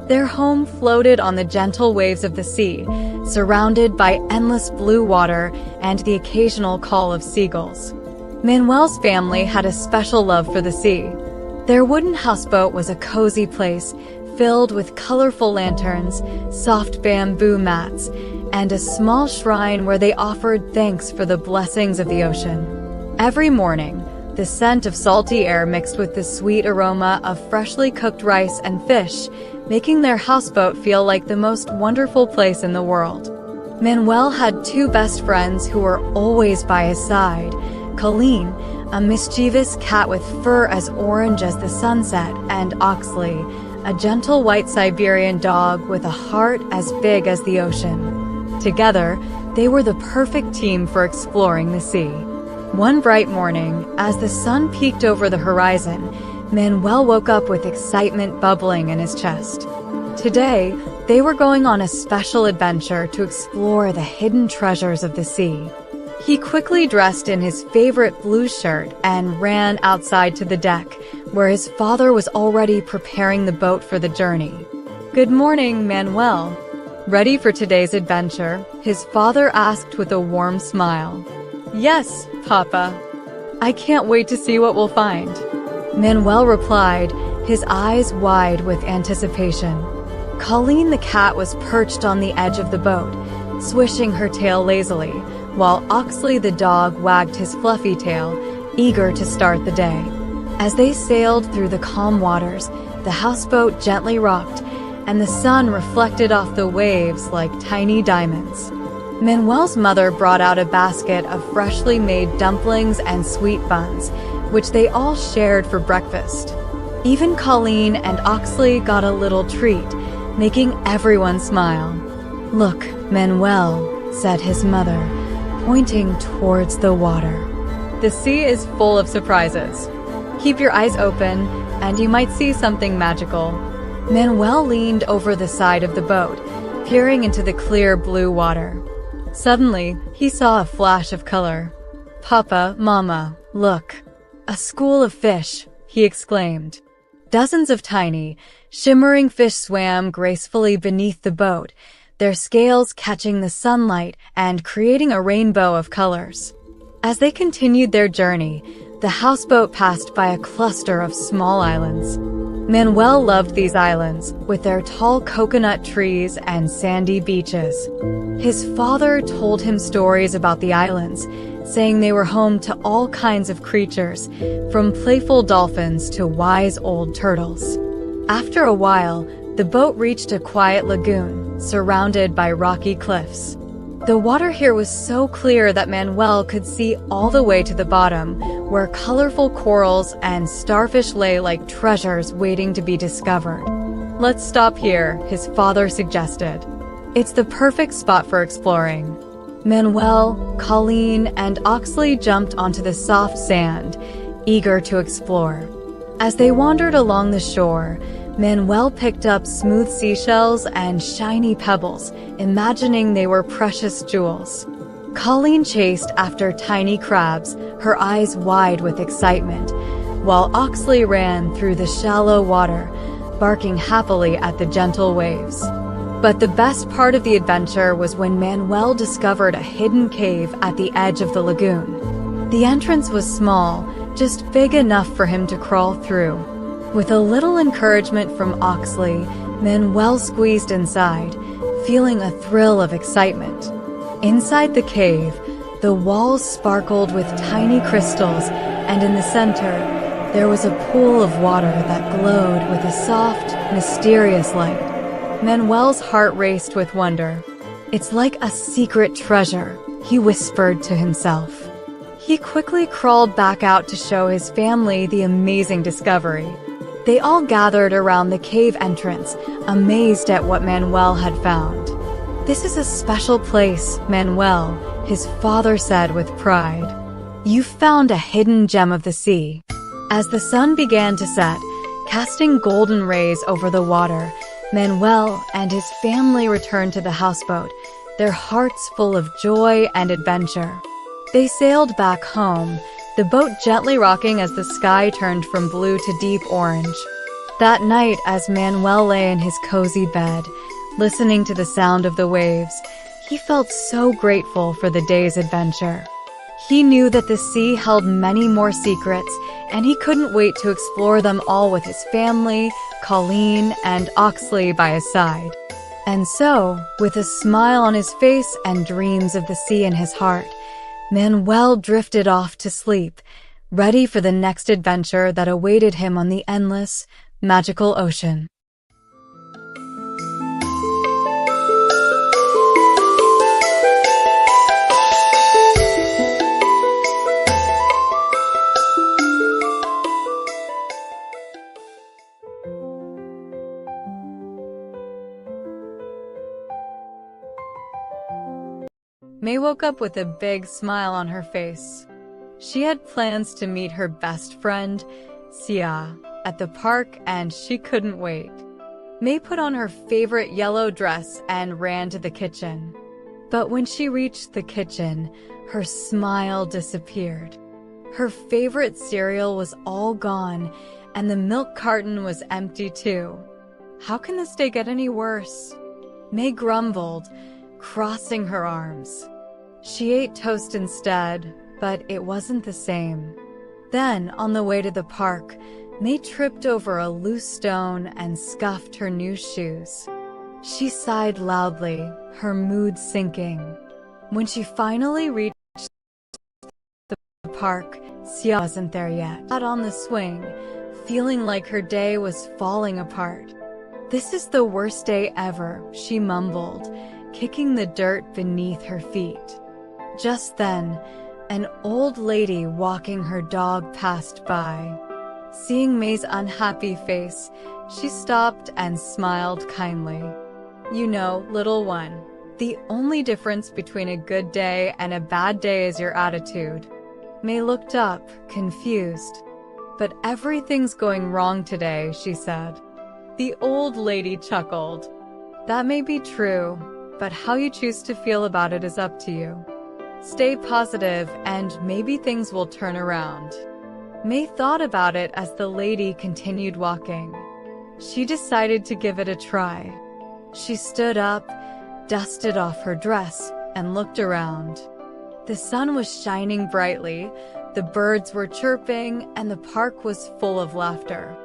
Their home floated on the gentle waves of the sea, surrounded by endless blue water and the occasional call of seagulls. Manuel's family had a special love for the sea. Their wooden houseboat was a cozy place filled with colorful lanterns, soft bamboo mats, and a small shrine where they offered thanks for the blessings of the ocean. Every morning, the scent of salty air mixed with the sweet aroma of freshly cooked rice and fish, making their houseboat feel like the most wonderful place in the world. Manuel had two best friends who were always by his side: Colleen, a mischievous cat with fur as orange as the sunset, and Oxley, a gentle white Siberian dog with a heart as big as the ocean. Together, they were the perfect team for exploring the sea. One bright morning, as the sun peeked over the horizon, Manuel woke up with excitement bubbling in his chest. Today, they were going on a special adventure to explore the hidden treasures of the sea. He quickly dressed in his favorite blue shirt and ran outside to the deck, where his father was already preparing the boat for the journey. "Good morning, Manuel. Ready for today's adventure?" his father asked with a warm smile. "Yes, Papa. I can't wait to see what we'll find," Manuel replied, his eyes wide with anticipation. Colleen the cat was perched on the edge of the boat, swishing her tail lazily, while Oxley the dog wagged his fluffy tail, eager to start the day. As they sailed through the calm waters, the houseboat gently rocked, and the sun reflected off the waves like tiny diamonds. Manuel's mother brought out a basket of freshly made dumplings and sweet buns, which they all shared for breakfast. Even Colleen and Oxley got a little treat, making everyone smile. "Look, Manuel," said his mother, pointing towards the water. "The sea is full of surprises. Keep your eyes open, and you might see something magical." Manuel leaned over the side of the boat, peering into the clear blue water. Suddenly, he saw a flash of color. "Papa, Mama, look. A school of fish," he exclaimed. Dozens of tiny, shimmering fish swam gracefully beneath the boat, their scales catching the sunlight and creating a rainbow of colors. As they continued their journey, the houseboat passed by a cluster of small islands. Manuel loved these islands, with their tall coconut trees and sandy beaches. His father told him stories about the islands, saying they were home to all kinds of creatures, from playful dolphins to wise old turtles. After a while, the boat reached a quiet lagoon, surrounded by rocky cliffs. The water here was so clear that Manuel could see all the way to the bottom, where colorful corals and starfish lay like treasures waiting to be discovered. "Let's stop here," his father suggested. "It's the perfect spot for exploring." Manuel, Colleen, and Oxley jumped onto the soft sand, eager to explore. As they wandered along the shore, Manuel picked up smooth seashells and shiny pebbles, imagining they were precious jewels. Colleen chased after tiny crabs, her eyes wide with excitement, while Oxley ran through the shallow water, barking happily at the gentle waves. But the best part of the adventure was when Manuel discovered a hidden cave at the edge of the lagoon. The entrance was small, just big enough for him to crawl through. With a little encouragement from Oxley, Manuel squeezed inside, feeling a thrill of excitement. Inside the cave, the walls sparkled with tiny crystals, and in the center, there was a pool of water that glowed with a soft, mysterious light. Manuel's heart raced with wonder. "It's like a secret treasure," he whispered to himself. He quickly crawled back out to show his family the amazing discovery. They all gathered around the cave entrance, amazed at what Manuel had found. "This is a special place, Manuel," his father said with pride. "You found a hidden gem of the sea." As the sun began to set, casting golden rays over the water, Manuel and his family returned to the houseboat, their hearts full of joy and adventure. They sailed back home, the boat gently rocking as the sky turned from blue to deep orange. That night, as Manuel lay in his cozy bed, listening to the sound of the waves, he felt so grateful for the day's adventure. He knew that the sea held many more secrets, and he couldn't wait to explore them all with his family, Colleen, and Oxley by his side. And so, with a smile on his face and dreams of the sea in his heart, Manuel drifted off to sleep, ready for the next adventure that awaited him on the endless, magical ocean. May woke up with a big smile on her face. She had plans to meet her best friend, Sia, at the park, and she couldn't wait. May put on her favorite yellow dress and ran to the kitchen. But when she reached the kitchen, her smile disappeared. Her favorite cereal was all gone, and the milk carton was empty too. How can this day get any worse? May grumbled, crossing her arms. She ate toast instead, but it wasn't the same. Then, on the way to the park, May tripped over a loose stone and scuffed her new shoes. She sighed loudly, her mood sinking. When she finally reached the park, Sia wasn't there yet. Sat on the swing, feeling like her day was falling apart. "This is the worst day ever," she mumbled, kicking the dirt beneath her feet. Just then, an old lady walking her dog passed by. Seeing May's unhappy face, she stopped and smiled kindly. "You know, little one, the only difference between a good day and a bad day is your attitude." May looked up, confused. "But everything's going wrong today," she said. The old lady chuckled. "That may be true, but how you choose to feel about it is up to you. Stay positive and maybe things will turn around." May thought about it as the lady continued walking. She decided to give it a try. She stood up, dusted off her dress, and looked around. The sun was shining brightly, the birds were chirping, and the park was full of laughter.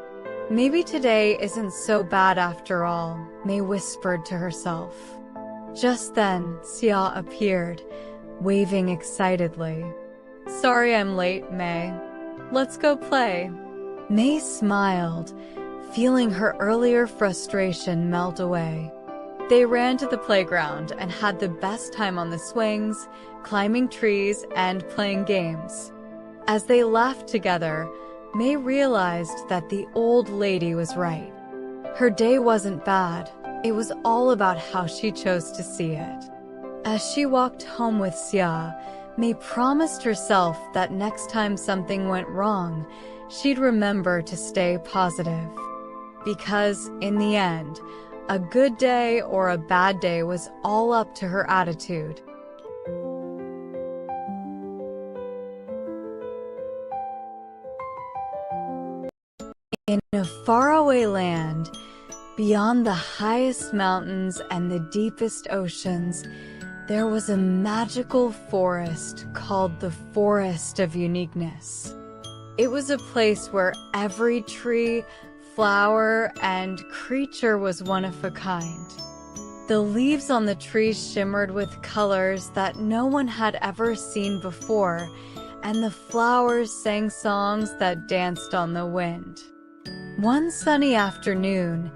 "Maybe today isn't so bad after all," May whispered to herself. Just then, Sia appeared, waving excitedly. "Sorry I'm late, May. Let's go play." May smiled, feeling her earlier frustration melt away. They ran to the playground and had the best time on the swings, climbing trees, and playing games. As they laughed together, May realized that the old lady was right. Her day wasn't bad. It was all about how she chose to see it. As she walked home with Sia, May promised herself that next time something went wrong, she'd remember to stay positive. Because, in the end, a good day or a bad day was all up to her attitude. In a faraway land, beyond the highest mountains and the deepest oceans, there was a magical forest called the Forest of Uniqueness. It was a place where every tree, flower, and creature was one of a kind. The leaves on the trees shimmered with colors that no one had ever seen before, and the flowers sang songs that danced on the wind. One sunny afternoon,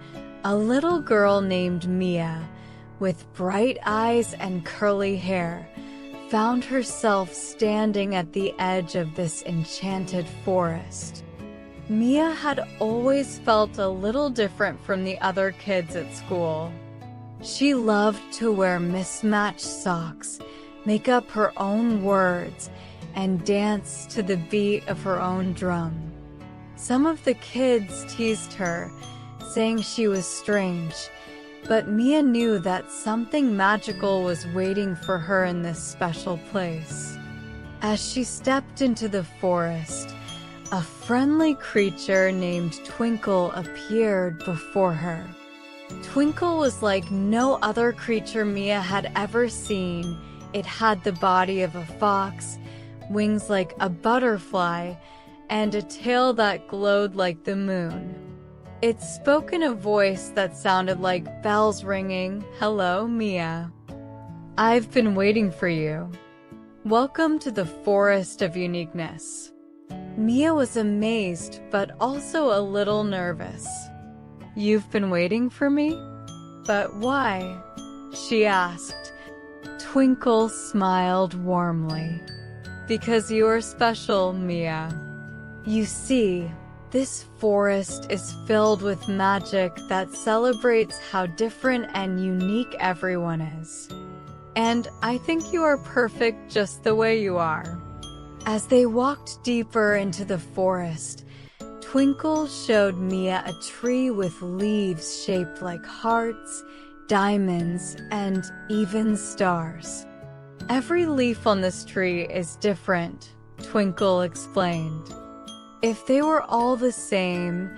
a little girl named Mia, with bright eyes and curly hair, found herself standing at the edge of this enchanted forest. Mia had always felt a little different from the other kids at school. She loved to wear mismatched socks, make up her own words, and dance to the beat of her own drum. Some of the kids teased her, saying she was strange, but Mia knew that something magical was waiting for her in this special place. As she stepped into the forest, a friendly creature named Twinkle appeared before her. Twinkle was like no other creature Mia had ever seen. It had the body of a fox, wings like a butterfly, and a tail that glowed like the moon. It spoke in a voice that sounded like bells ringing. "Hello, Mia. I've been waiting for you. Welcome to the Forest of Uniqueness." Mia was amazed, but also a little nervous. "You've been waiting for me? But why?" she asked. Twinkle smiled warmly. "Because you are special, Mia. You see, this forest is filled with magic that celebrates how different and unique everyone is. And I think you are perfect just the way you are." As they walked deeper into the forest, Twinkle showed Mia a tree with leaves shaped like hearts, diamonds, and even stars. "Every leaf on this tree is different," Twinkle explained. "If they were all the same,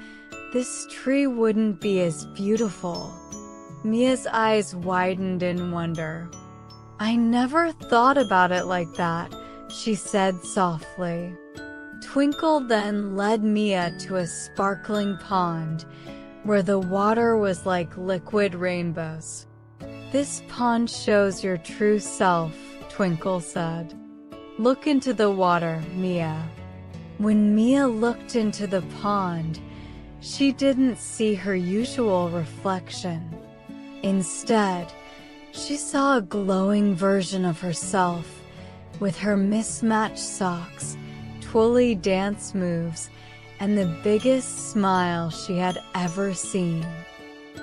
this tree wouldn't be as beautiful." Mia's eyes widened in wonder. "I never thought about it like that," she said softly. Twinkle then led Mia to a sparkling pond, where the water was like liquid rainbows. "This pond shows your true self," Twinkle said. "Look into the water, Mia." When Mia looked into the pond, she didn't see her usual reflection. Instead, she saw a glowing version of herself, with her mismatched socks, twirly dance moves, and the biggest smile she had ever seen.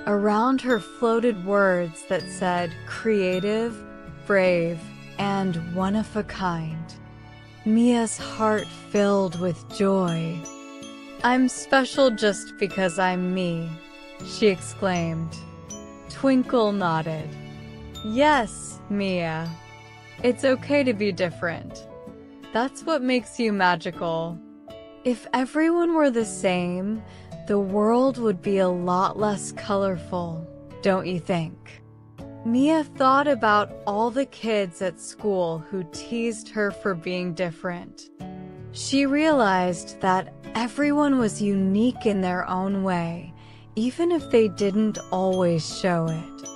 Around her floated words that said creative, brave, and one of a kind. Mia's heart filled with joy. "I'm special just because I'm me," she exclaimed. Twinkle nodded. "Yes, Mia. It's okay to be different. That's what makes you magical. If everyone were the same, the world would be a lot less colorful, don't you think?" Mia thought about all the kids at school who teased her for being different. She realized that everyone was unique in their own way, even if they didn't always show it.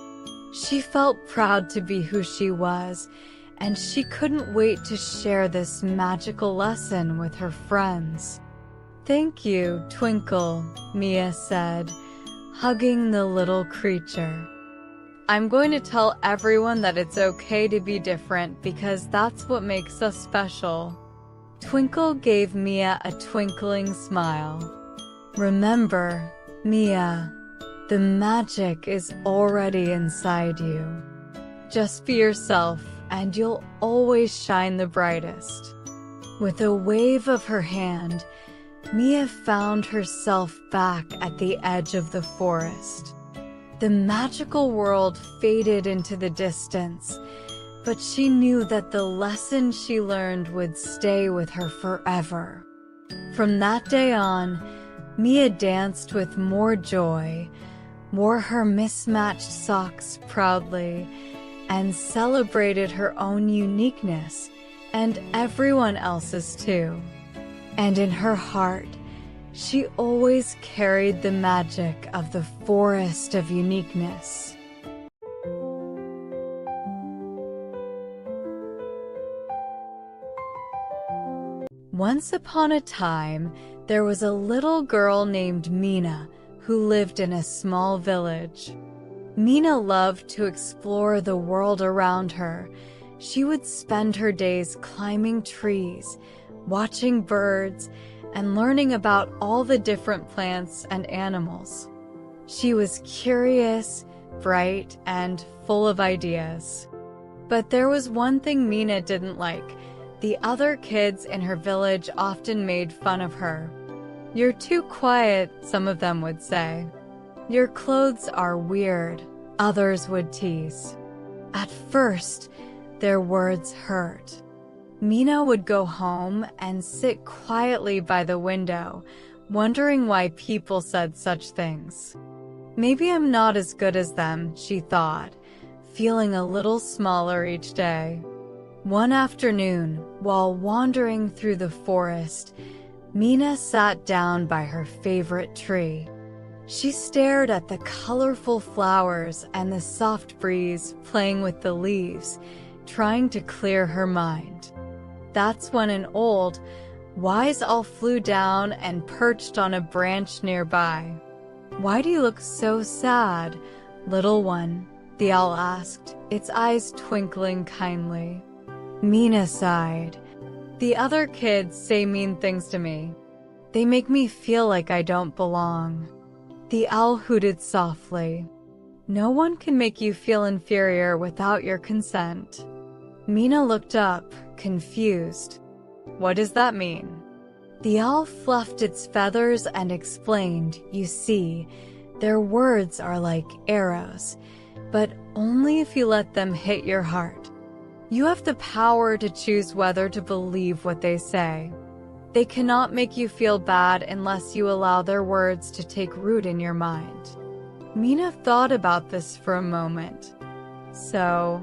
She felt proud to be who she was, and she couldn't wait to share this magical lesson with her friends. "Thank you, Twinkle," Mia said, hugging the little creature. "I'm going to tell everyone that it's okay to be different because that's what makes us special." Twinkle gave Mia a twinkling smile. "Remember, Mia, the magic is already inside you. Just be yourself and you'll always shine the brightest." With a wave of her hand, Mia found herself back at the edge of the forest. The magical world faded into the distance, but she knew that the lesson she learned would stay with her forever. From that day on, Mia danced with more joy, wore her mismatched socks proudly, and celebrated her own uniqueness and everyone else's too. And in her heart, she always carried the magic of the Forest of Uniqueness. Once upon a time, there was a little girl named Mina who lived in a small village. Mina loved to explore the world around her. She would spend her days climbing trees, watching birds, and learning about all the different plants and animals. She was curious, bright, and full of ideas. But there was one thing Mina didn't like. The other kids in her village often made fun of her. "You're too quiet," some of them would say. "Your clothes are weird," others would tease. At first, their words hurt. Mina would go home and sit quietly by the window, wondering why people said such things. "Maybe I'm not as good as them," she thought, feeling a little smaller each day. One afternoon, while wandering through the forest, Mina sat down by her favorite tree. She stared at the colorful flowers and the soft breeze playing with the leaves, trying to clear her mind. That's when an old, wise owl flew down and perched on a branch nearby. "Why do you look so sad, little one?" the owl asked, its eyes twinkling kindly. Mina sighed. "The other kids say mean things to me. They make me feel like I don't belong." The owl hooted softly. "No one can make you feel inferior without your consent." Mina looked up, confused. "What does that mean?" The owl fluffed its feathers and explained, "You see, their words are like arrows, but only if you let them hit your heart. You have the power to choose whether to believe what they say. They cannot make you feel bad unless you allow their words to take root in your mind." Mina thought about this for a moment. "So,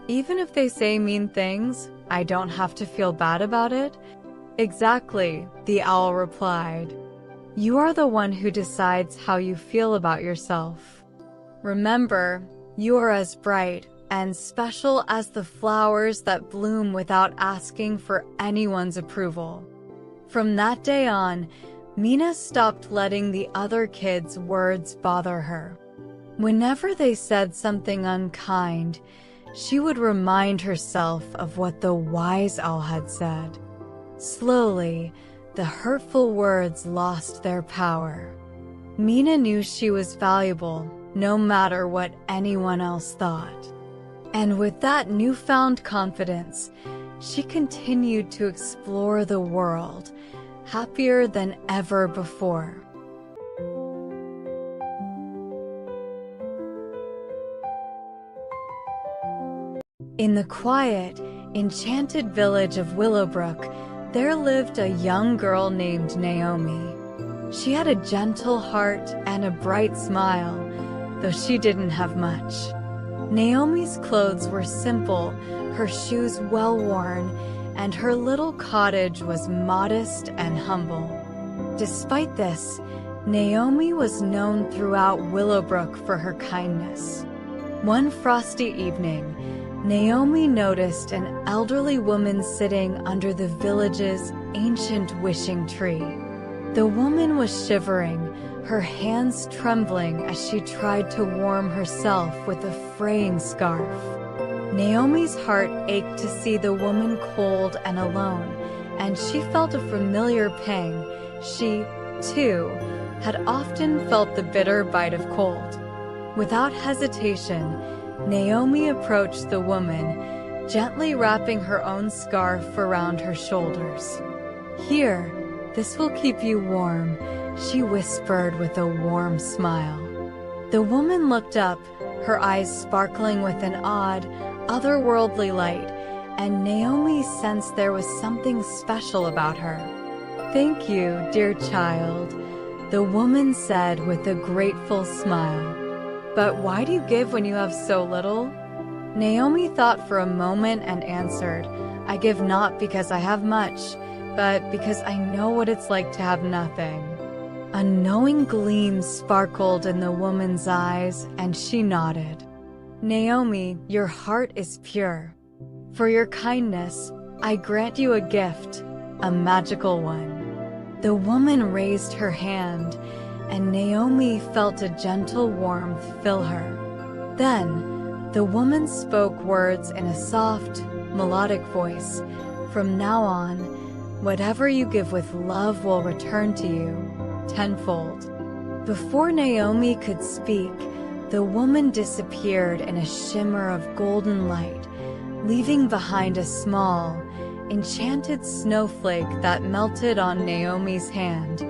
even if they say mean things, I don't have to feel bad about it?" "Exactly," the owl replied. "You are the one who decides how you feel about yourself. Remember, you are as bright and special as the flowers that bloom without asking for anyone's approval." From that day on, Mina stopped letting the other kids' words bother her. Whenever they said something unkind, she would remind herself of what the wise owl had said. Slowly, the hurtful words lost their power. Mina knew she was valuable, no matter what anyone else thought. And with that newfound confidence, she continued to explore the world, happier than ever before. In the quiet, enchanted village of Willowbrook, there lived a young girl named Naomi. She had a gentle heart and a bright smile, though she didn't have much. Naomi's clothes were simple, her shoes well worn, and her little cottage was modest and humble. Despite this, Naomi was known throughout Willowbrook for her kindness. One frosty evening, Naomi noticed an elderly woman sitting under the village's ancient wishing tree. The woman was shivering, her hands trembling as she tried to warm herself with a fraying scarf. Naomi's heart ached to see the woman cold and alone, and she felt a familiar pang. She, too, had often felt the bitter bite of cold. Without hesitation, Naomi approached the woman, gently wrapping her own scarf around her shoulders. "Here, this will keep you warm," she whispered with a warm smile. The woman looked up, her eyes sparkling with an odd, otherworldly light, and Naomi sensed there was something special about her. "Thank you, dear child," the woman said with a grateful smile. "But why do you give when you have so little?" Naomi thought for a moment and answered, "I give not because I have much, but because I know what it's like to have nothing." A knowing gleam sparkled in the woman's eyes, and she nodded. "Naomi, your heart is pure. For your kindness, I grant you a gift, a magical one." The woman raised her hand, and Naomi felt a gentle warmth fill her. Then, the woman spoke words in a soft, melodic voice. "From now on, Whatever you give with love will return to you tenfold. Before Naomi could speak, the woman disappeared in a shimmer of golden light, leaving behind a small, enchanted snowflake that melted on Naomi's hand,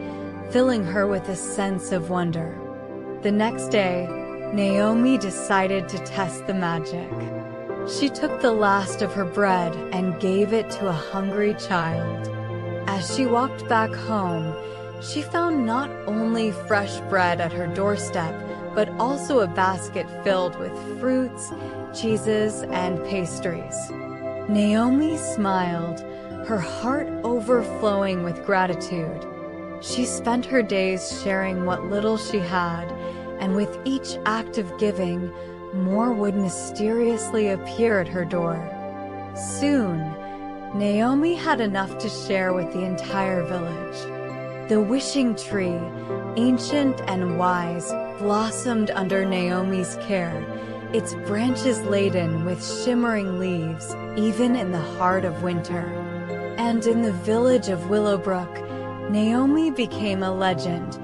filling her with a sense of wonder. The next day, Naomi decided to test the magic. She took the last of her bread and gave it to a hungry child. As she walked back home, she found not only fresh bread at her doorstep, but also a basket filled with fruits, cheeses, and pastries. Naomi smiled, her heart overflowing with gratitude. She spent her days sharing what little she had, and with each act of giving, more would mysteriously appear at her door. Soon, Naomi had enough to share with the entire village. The wishing tree, ancient and wise, blossomed under Naomi's care, its branches laden with shimmering leaves, even in the heart of winter. And in the village of Willowbrook, Naomi became a legend,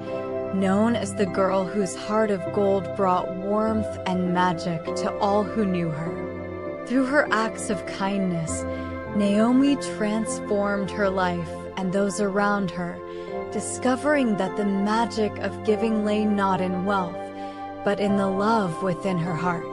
known as the girl whose heart of gold brought warmth and magic to all who knew her. Through her acts of kindness, Naomi transformed her life and those around her, discovering that the magic of giving lay not in wealth, but in the love within her heart.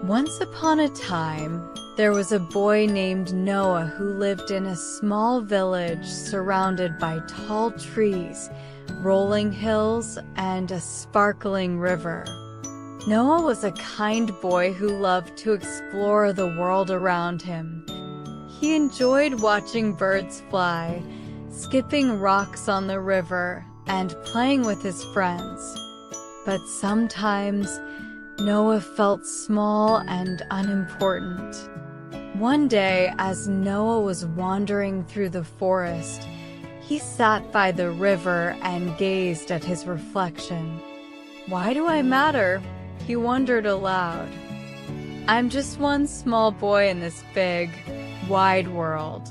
Once upon a time, there was a boy named Noah who lived in a small village surrounded by tall trees, rolling hills, and a sparkling river. Noah was a kind boy who loved to explore the world around him. He enjoyed watching birds fly, skipping rocks on the river, and playing with his friends. But sometimes, Noah felt small and unimportant. One day, as Noah was wandering through the forest, he sat by the river and gazed at his reflection. "Why do I matter?" he wondered aloud. "I'm just one small boy in this big, wide world."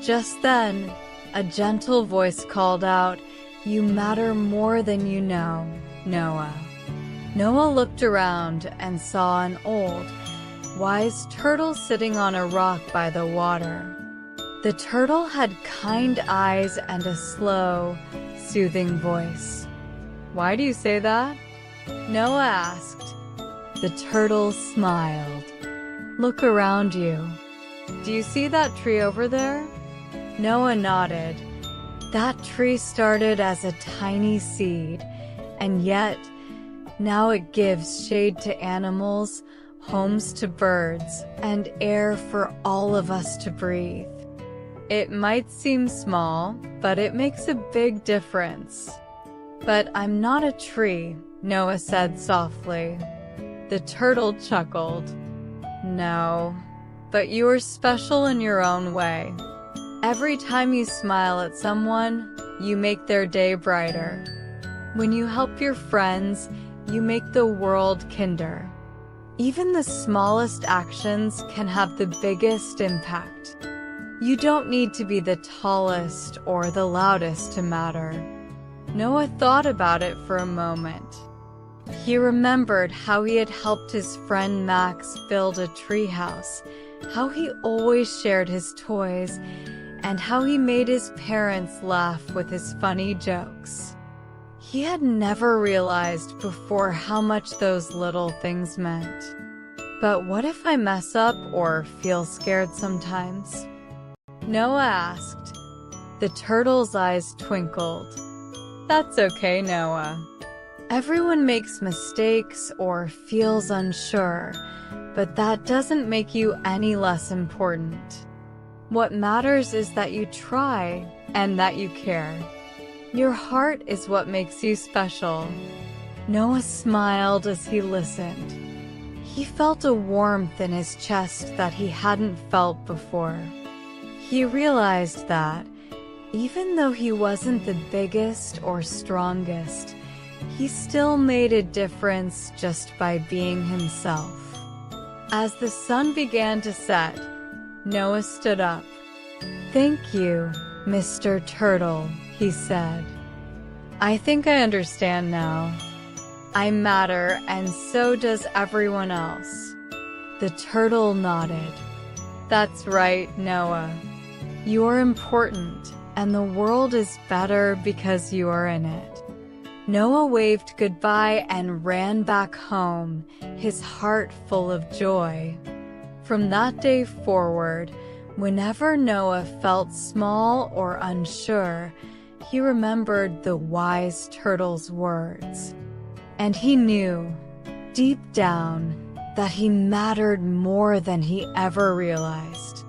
Just then, a gentle voice called out, "You matter more than you know, Noah." Noah looked around and saw an old, wise turtle sitting on a rock by the water. The turtle had kind eyes and a slow, soothing voice. "Why do you say that?" Noah asked. The turtle smiled. "Look around you. Do you see that tree over there?" Noah nodded. That tree started as a tiny seed, and yet, now it gives shade to animals, homes to birds, and air for all of us to breathe. It might seem small, but it makes a big difference. "But I'm not a tree," Noah said softly. The turtle chuckled. "No, but you are special in your own way. Every time you smile at someone, you make their day brighter. When you help your friends, you make the world kinder. Even the smallest actions can have the biggest impact. You don't need to be the tallest or the loudest to matter." Noah thought about it for a moment. He remembered how he had helped his friend Max build a treehouse, how he always shared his toys, and how he made his parents laugh with his funny jokes. He had never realized before how much those little things meant. But what if I mess up or feel scared sometimes? Noah asked. The turtle's eyes twinkled. "That's okay, Noah. Everyone makes mistakes or feels unsure, but that doesn't make you any less important. What matters is that you try and that you care. Your heart is what makes you special." Noah smiled as he listened. He felt a warmth in his chest that he hadn't felt before. He realized that, even though he wasn't the biggest or strongest, He still made a difference just by being himself. As the sun began to set, Noah stood up. "Thank you, Mr. Turtle," he said. "I think I understand now. I matter, and so does everyone else." The turtle nodded. "That's right, Noah. You are important, and the world is better because you are in it." Noah waved goodbye and ran back home, his heart full of joy. From that day forward, whenever Noah felt small or unsure, he remembered the wise turtle's words. And he knew, deep down, that he mattered more than he ever realized.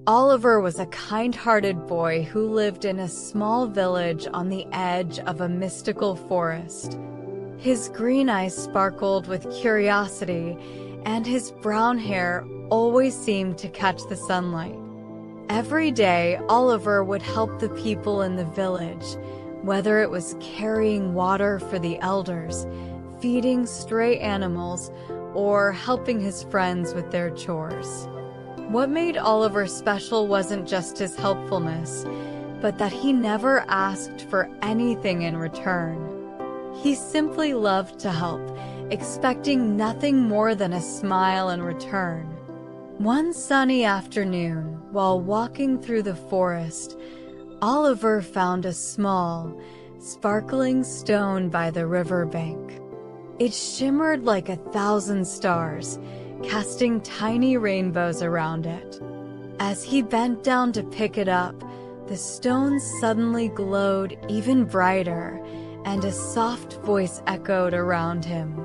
Oliver was a kind-hearted boy who lived in a small village on the edge of a mystical forest. His green eyes sparkled with curiosity, and his brown hair always seemed to catch the sunlight. Every day, Oliver would help the people in the village, whether it was carrying water for the elders, feeding stray animals, or helping his friends with their chores. What made Oliver special wasn't just his helpfulness, but that he never asked for anything in return. He simply loved to help, expecting nothing more than a smile in return. One sunny afternoon, while walking through the forest, Oliver found a small, sparkling stone by the riverbank. It shimmered like 1,000 stars, casting tiny rainbows around it. As he bent down to pick it up, the stone suddenly glowed even brighter, and a soft voice echoed around him.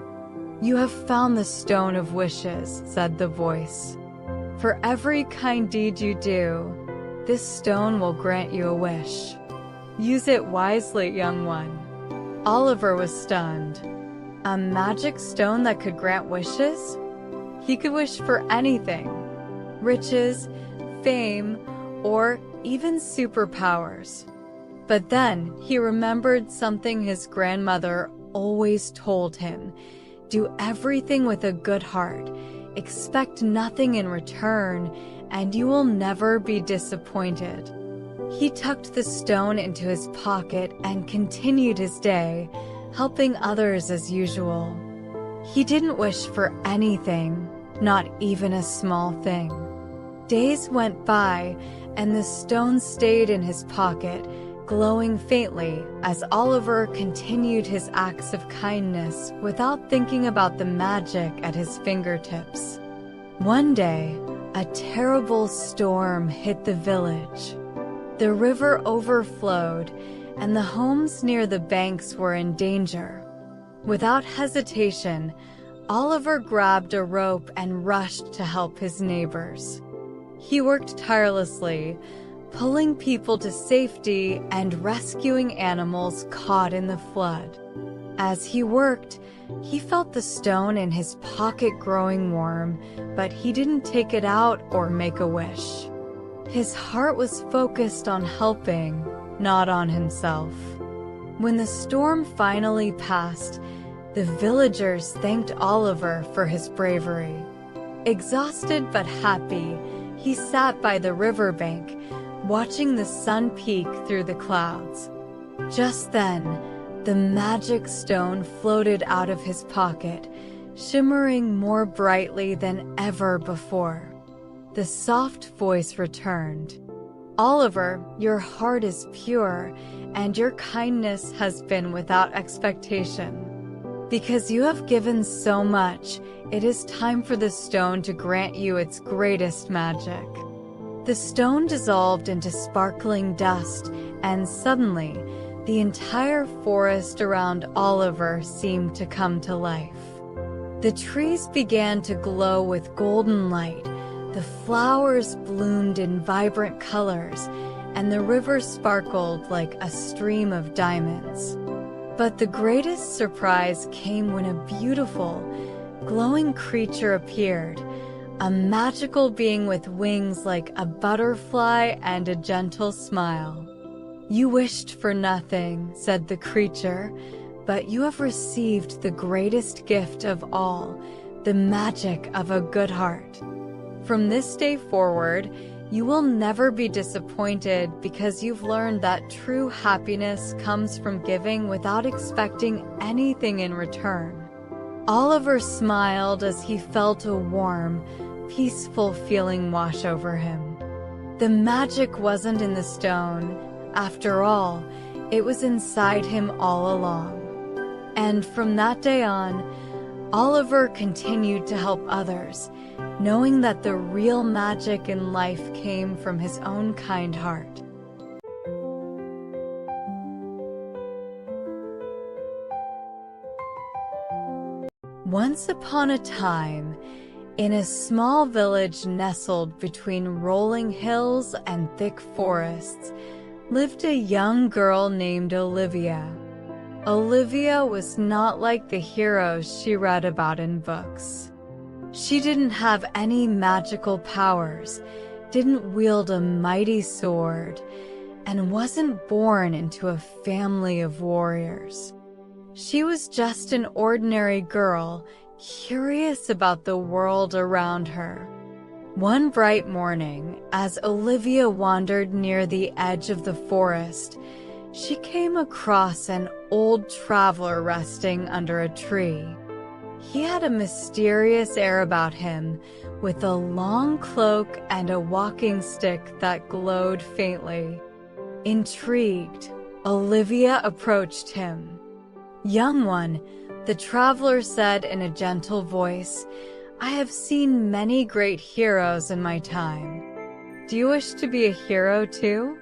"You have found the stone of wishes," said the voice. "For every kind deed you do, this stone will grant you a wish. Use it wisely, young one." Oliver was stunned. A magic stone that could grant wishes? He could wish for anything: riches, fame, or even superpowers. But then he remembered something his grandmother always told him: do everything with a good heart, expect nothing in return, and you will never be disappointed. He tucked the stone into his pocket and continued his day, helping others as usual. He didn't wish for anything, not even a small thing. Days went by, and the stone stayed in his pocket, glowing faintly as Oliver continued his acts of kindness without thinking about the magic at his fingertips. One day, a terrible storm hit the village. The river overflowed, and the homes near the banks were in danger. Without hesitation, Oliver grabbed a rope and rushed to help his neighbors. He worked tirelessly, pulling people to safety and rescuing animals caught in the flood. As he worked, he felt the stone in his pocket growing warm, but he didn't take it out or make a wish. His heart was focused on helping, not on himself. When the storm finally passed, the villagers thanked Oliver for his bravery. Exhausted but happy, he sat by the riverbank, watching the sun peek through the clouds. Just then, the magic stone floated out of his pocket, shimmering more brightly than ever before. The soft voice returned. "Oliver, your heart is pure, and your kindness has been without expectation. Because you have given so much, it is time for the stone to grant you its greatest magic." The stone dissolved into sparkling dust, and suddenly, the entire forest around Oliver seemed to come to life. The trees began to glow with golden light, the flowers bloomed in vibrant colors, and the river sparkled like a stream of diamonds. But the greatest surprise came when a beautiful, glowing creature appeared, a magical being with wings like a butterfly and a gentle smile. "You wished for nothing," said the creature, "but you have received the greatest gift of all, the magic of a good heart. From this day forward, you will never be disappointed because you've learned that true happiness comes from giving without expecting anything in return." Oliver smiled as he felt a warm, peaceful feeling wash over him. The magic wasn't in the stone. After all, it was inside him all along. And from that day on, Oliver continued to help others, knowing that the real magic in life came from his own kind heart. Once upon a time, in a small village nestled between rolling hills and thick forests, lived a young girl named Olivia. Olivia was not like the heroes she read about in books. She didn't have any magical powers, didn't wield a mighty sword, and wasn't born into a family of warriors. She was just an ordinary girl, curious about the world around her. One bright morning, as Olivia wandered near the edge of the forest, she came across an old traveler resting under a tree. He had a mysterious air about him, with a long cloak and a walking stick that glowed faintly. Intrigued, Olivia approached him. "Young one," the traveler said in a gentle voice, "I have seen many great heroes in my time. Do you wish to be a hero too?"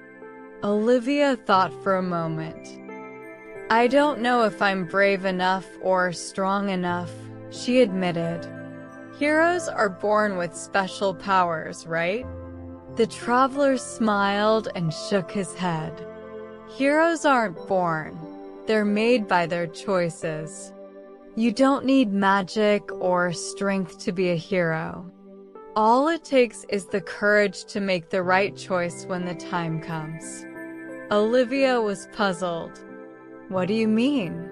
Olivia thought for a moment. "I don't know if I'm brave enough or strong enough," she admitted. "Heroes are born with special powers, right?" The traveler smiled and shook his head. "Heroes aren't born. They're made by their choices. You don't need magic or strength to be a hero. All it takes is the courage to make the right choice when the time comes." Olivia was puzzled. "What do you mean?"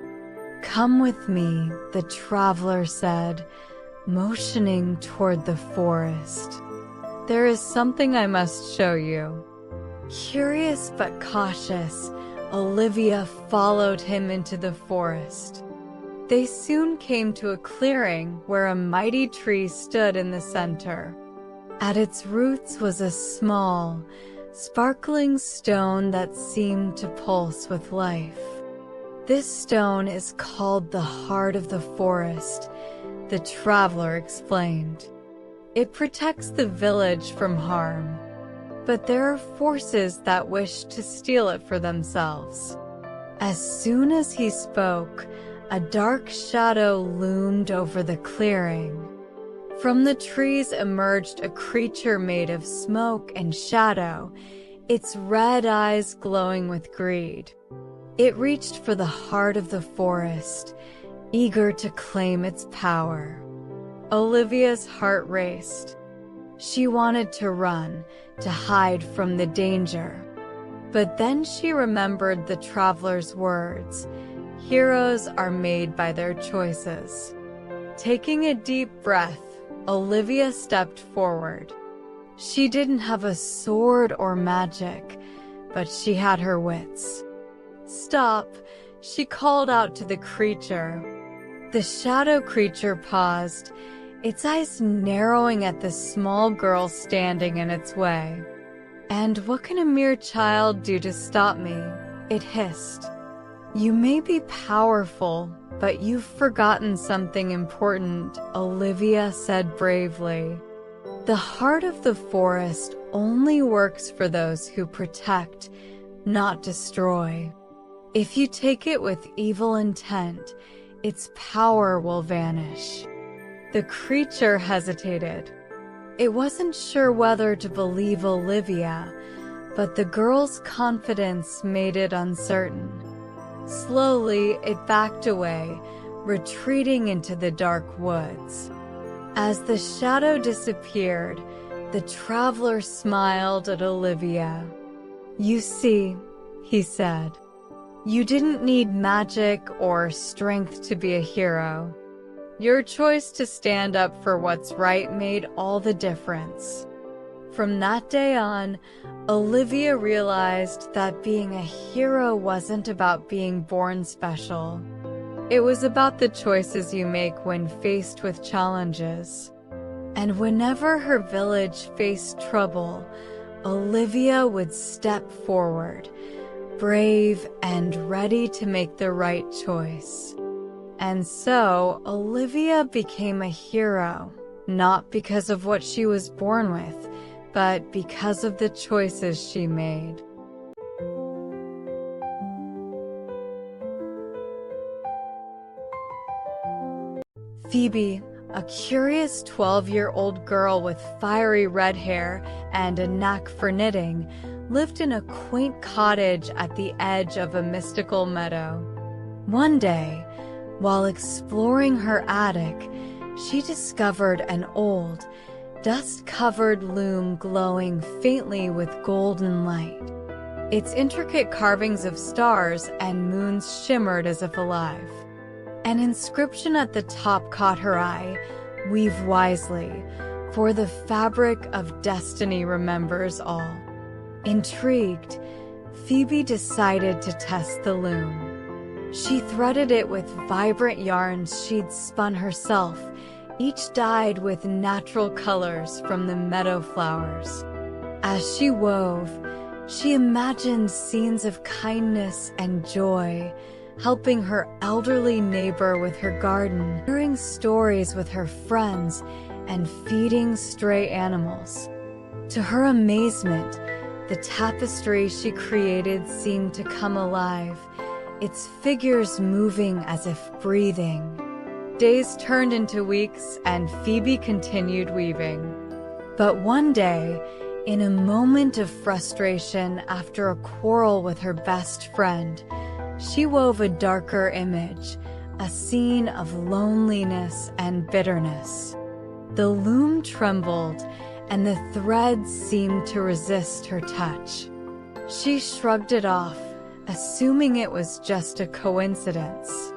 "Come with me," the traveler said, motioning toward the forest. "There is something I must show you." Curious but cautious, Olivia followed him into the forest. They soon came to a clearing where a mighty tree stood in the center. At its roots was a small, sparkling stone that seemed to pulse with life. "This stone is called the heart of the forest," the traveler explained. "It protects the village from harm. But there are forces that wish to steal it for themselves." As soon as he spoke, a dark shadow loomed over the clearing. From the trees emerged a creature made of smoke and shadow, its red eyes glowing with greed. It reached for the heart of the forest, eager to claim its power. Olivia's heart raced. She wanted to run, to hide from the danger. But then she remembered the traveler's words, "Heroes are made by their choices." Taking a deep breath, Olivia stepped forward. She didn't have a sword or magic, but she had her wits. "Stop," she called out to the creature. The shadow creature paused, its eyes narrowing at the small girl standing in its way. "And what can a mere child do to stop me?" it hissed. "You may be powerful, but you've forgotten something important," Olivia said bravely. "The heart of the forest only works for those who protect, not destroy. If you take it with evil intent, its power will vanish." The creature hesitated. It wasn't sure whether to believe Olivia, but the girl's confidence made it uncertain. Slowly, it backed away, retreating into the dark woods. As the shadow disappeared, the traveler smiled at Olivia. "You see," he said, "you didn't need magic or strength to be a hero. Your choice to stand up for what's right made all the difference." From that day on, Olivia realized that being a hero wasn't about being born special. It was about the choices you make when faced with challenges. And whenever her village faced trouble, Olivia would step forward, brave and ready to make the right choice. And so, Olivia became a hero, not because of what she was born with, but because of the choices she made. Phoebe, a curious 12-year-old girl with fiery red hair and a knack for knitting, lived in a quaint cottage at the edge of a mystical meadow. One day, while exploring her attic, she discovered an old, dust-covered loom glowing faintly with golden light. Its intricate carvings of stars and moons shimmered as if alive. An inscription at the top caught her eye: "Weave wisely, for the fabric of destiny remembers all." Intrigued, Phoebe decided to test the loom. She threaded it with vibrant yarns she'd spun herself, each dyed with natural colors from the meadow flowers. As she wove, she imagined scenes of kindness and joy, helping her elderly neighbor with her garden, sharing stories with her friends, and feeding stray animals. To her amazement, the tapestry she created seemed to come alive, its figures moving as if breathing. Days turned into weeks, and Phoebe continued weaving. But one day, in a moment of frustration after a quarrel with her best friend, she wove a darker image, a scene of loneliness and bitterness. The loom trembled, and the threads seemed to resist her touch. She shrugged it off, assuming it was just a coincidence.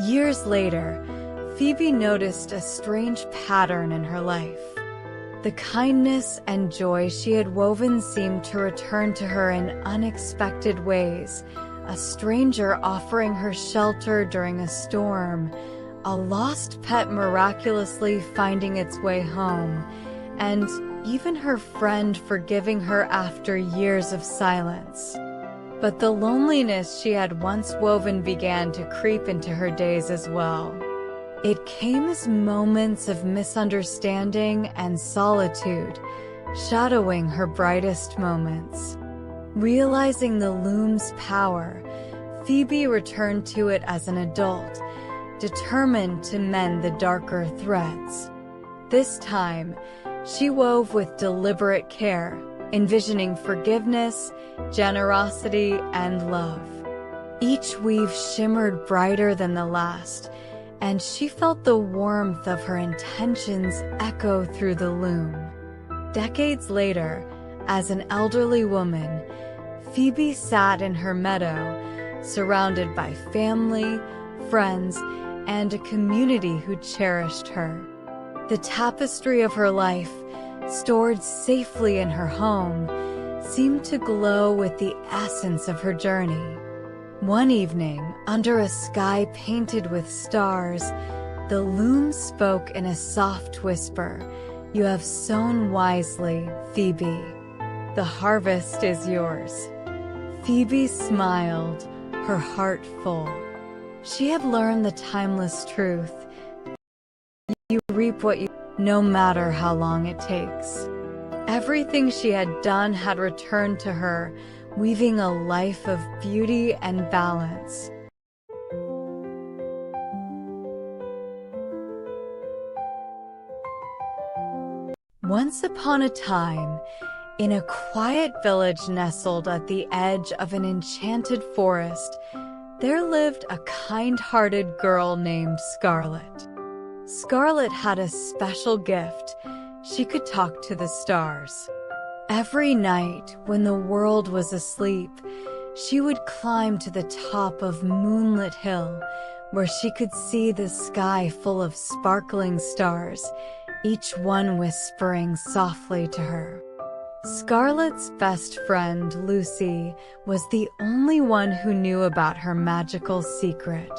Years later, Phoebe noticed a strange pattern in her life. The kindness and joy she had woven seemed to return to her in unexpected ways: a stranger offering her shelter during a storm, a lost pet miraculously finding its way home, and even her friend forgiving her after years of silence. But the loneliness she had once woven began to creep into her days as well. It came as moments of misunderstanding and solitude, shadowing her brightest moments. Realizing the loom's power, Phoebe returned to it as an adult, determined to mend the darker threads. This time, she wove with deliberate care, envisioning forgiveness, generosity, and love. Each weave shimmered brighter than the last, and she felt the warmth of her intentions echo through the loom. Decades later, as an elderly woman, Phoebe sat in her meadow, surrounded by family, friends, and a community who cherished her. The tapestry of her life, stored safely in her home, seemed to glow with the essence of her journey. One evening, under a sky painted with stars, the loom spoke in a soft whisper: "You have sown wisely, Phoebe. The harvest is yours." Phoebe smiled, her heart full. She had learned the timeless truth: you reap what you, no matter how long it takes. Everything she had done had returned to her, weaving a life of beauty and balance. Once upon a time, in a quiet village nestled at the edge of an enchanted forest, there lived a kind-hearted girl named Scarlet. Scarlet had a special gift. She could talk to the stars. Every night, when the world was asleep, she would climb to the top of Moonlit Hill, where she could see the sky full of sparkling stars, each one whispering softly to her. Scarlet's best friend, Lucy, was the only one who knew about her magical secret.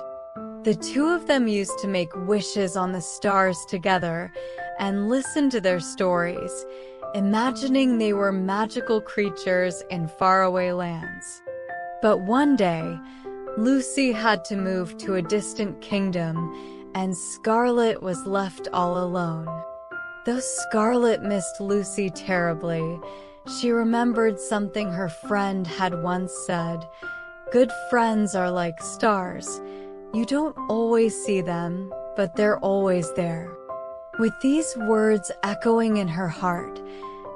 The two of them used to make wishes on the stars together and listen to their stories, imagining they were magical creatures in faraway lands. But one day, Lucy had to move to a distant kingdom, and Scarlet was left all alone. Though Scarlet missed Lucy terribly, she remembered something her friend had once said: "Good friends are like stars. You don't always see them, but they're always there." With these words echoing in her heart,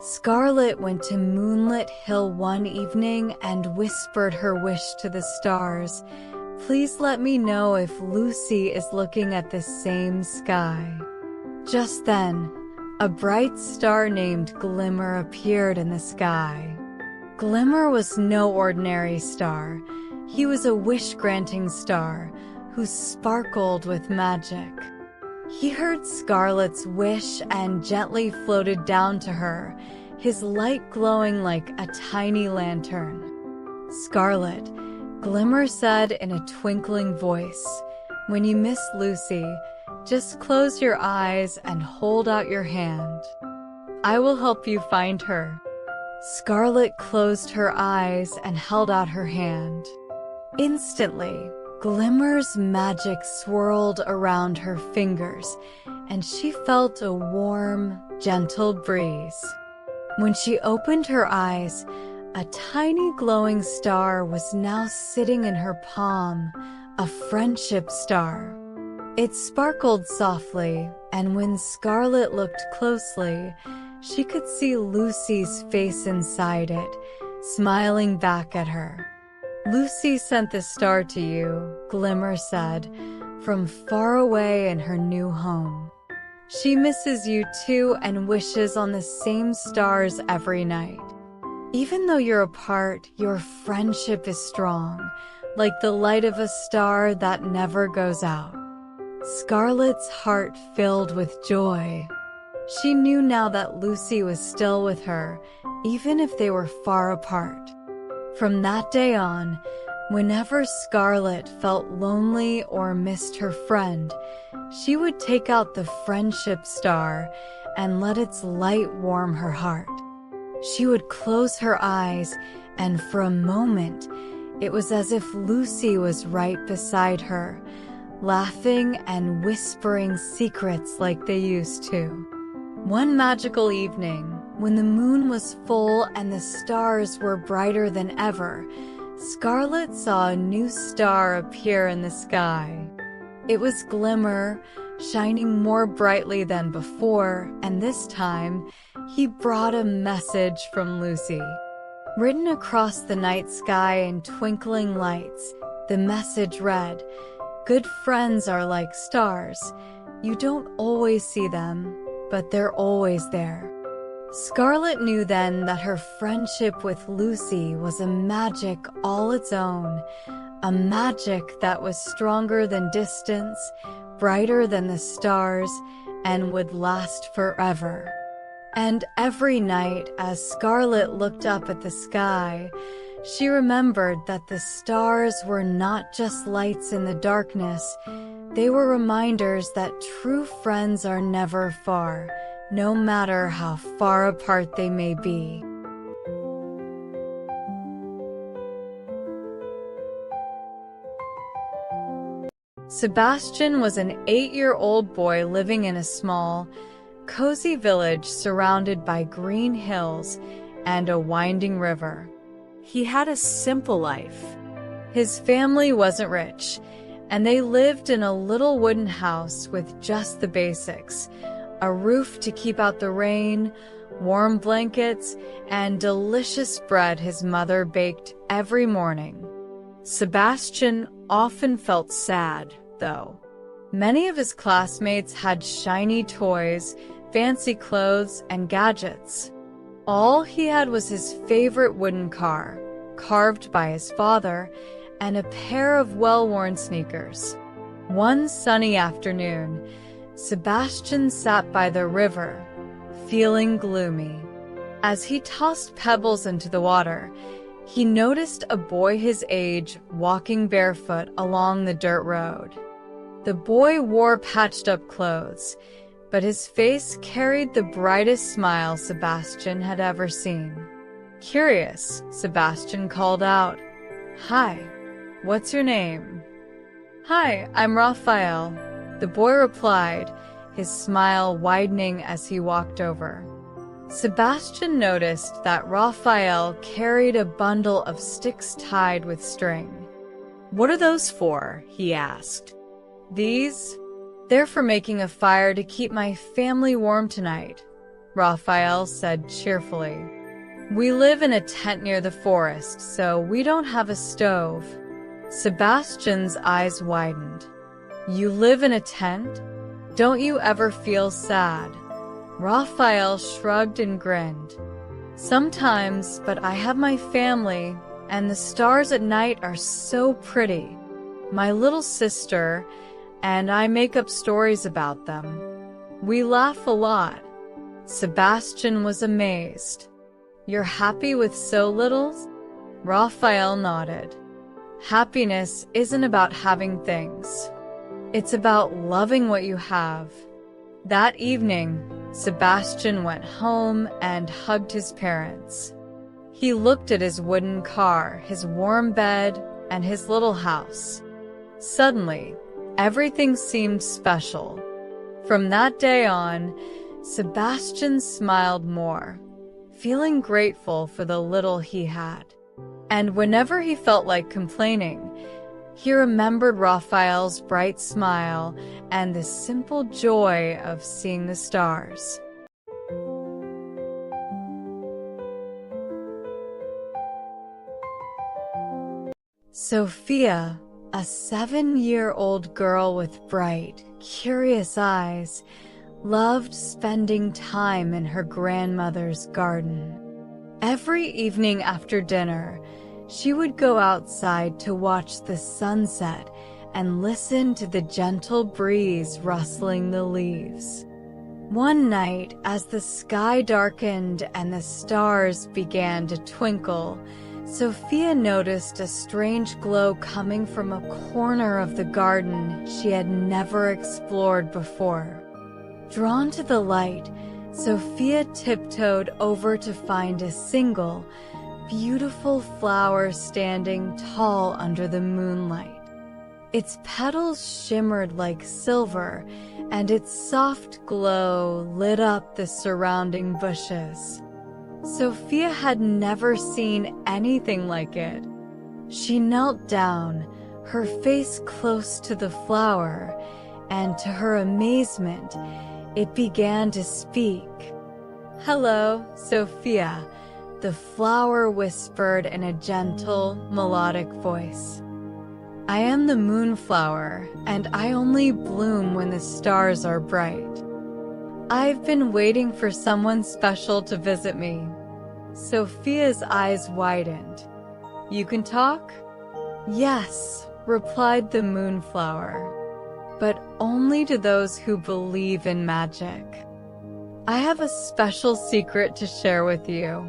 Scarlet went to Moonlit Hill one evening and whispered her wish to the stars: "Please let me know if Lucy is looking at the same sky." Just then, a bright star named Glimmer appeared in the sky. Glimmer was no ordinary star. He was a wish-granting star who sparkled with magic. He heard Scarlet's wish and gently floated down to her, his light glowing like a tiny lantern. "Scarlet," Glimmer said in a twinkling voice, "when you miss Lucy, just close your eyes and hold out your hand. I will help you find her." Scarlet closed her eyes and held out her hand. Instantly, Glimmer's magic swirled around her fingers, and she felt a warm, gentle breeze. When she opened her eyes, a tiny glowing star was now sitting in her palm, a friendship star. It sparkled softly, and when Scarlet looked closely, she could see Lucy's face inside it, smiling back at her. "Lucy sent this star to you," Glimmer said, "from far away in her new home. She misses you too and wishes on the same stars every night. Even though you're apart, your friendship is strong, like the light of a star that never goes out." Scarlet's heart filled with joy. She knew now that Lucy was still with her, even if they were far apart. From that day on, whenever Scarlet felt lonely or missed her friend, she would take out the friendship star and let its light warm her heart. She would close her eyes, and for a moment, it was as if Lucy was right beside her, laughing and whispering secrets like they used to. One magical evening, when the moon was full and the stars were brighter than ever, Scarlet saw a new star appear in the sky. It was Glimmer, shining more brightly than before, and this time, he brought a message from Lucy. Written across the night sky in twinkling lights, the message read, "Good friends are like stars. You don't always see them, but they're always there." Scarlet knew then that her friendship with Lucy was a magic all its own, a magic that was stronger than distance, brighter than the stars, and would last forever. And every night, as Scarlet looked up at the sky, she remembered that the stars were not just lights in the darkness, they were reminders that true friends are never far, no matter how far apart they may be. Sebastian was an 8-year-old boy living in a small, cozy village surrounded by green hills and a winding river. He had a simple life. His family wasn't rich, and they lived in a little wooden house with just the basics: a roof to keep out the rain, warm blankets, and delicious bread his mother baked every morning. Sebastian often felt sad, though. Many of his classmates had shiny toys, fancy clothes, and gadgets. All he had was his favorite wooden car, carved by his father, and a pair of well-worn sneakers. One sunny afternoon, Sebastian sat by the river, feeling gloomy. As he tossed pebbles into the water, he noticed a boy his age walking barefoot along the dirt road. The boy wore patched-up clothes, but his face carried the brightest smile Sebastian had ever seen. Curious, Sebastian called out, "Hi, what's your name?" "Hi, I'm Raphael," the boy replied, his smile widening as he walked over. Sebastian noticed that Raphael carried a bundle of sticks tied with string. "What are those for?" he asked. "These? They're for making a fire to keep my family warm tonight," Raphael said cheerfully. "We live in a tent near the forest, so we don't have a stove." Sebastian's eyes widened. "You live in a tent? Don't you ever feel sad?" Raphael shrugged and grinned. "Sometimes, but I have my family, and the stars at night are so pretty. My little sister and I make up stories about them. We laugh a lot." Sebastian was amazed. "You're happy with so little?" Raphael nodded. "Happiness isn't about having things. It's about loving what you have." That evening, Sebastian went home and hugged his parents. He looked at his wooden car, his warm bed, and his little house. Suddenly, everything seemed special. From that day on, Sebastian smiled more, feeling grateful for the little he had. And whenever he felt like complaining, he remembered Raphael's bright smile and the simple joy of seeing the stars. Sophia, a 7-year-old girl with bright, curious eyes, loved spending time in her grandmother's garden. Every evening after dinner, she would go outside to watch the sunset and listen to the gentle breeze rustling the leaves. One night, as the sky darkened and the stars began to twinkle, Sophia noticed a strange glow coming from a corner of the garden she had never explored before. Drawn to the light, Sophia tiptoed over to find a single, beautiful flower standing tall under the moonlight. Its petals shimmered like silver, and its soft glow lit up the surrounding bushes. Sophia had never seen anything like it. She knelt down, her face close to the flower, and to her amazement, it began to speak. "Hello, Sophia," the flower whispered in a gentle, melodic voice. "I am the moonflower, and I only bloom when the stars are bright. I've been waiting for someone special to visit me." Sophia's eyes widened. "You can talk?" "Yes," replied the moonflower, "but only to those who believe in magic. I have a special secret to share with you.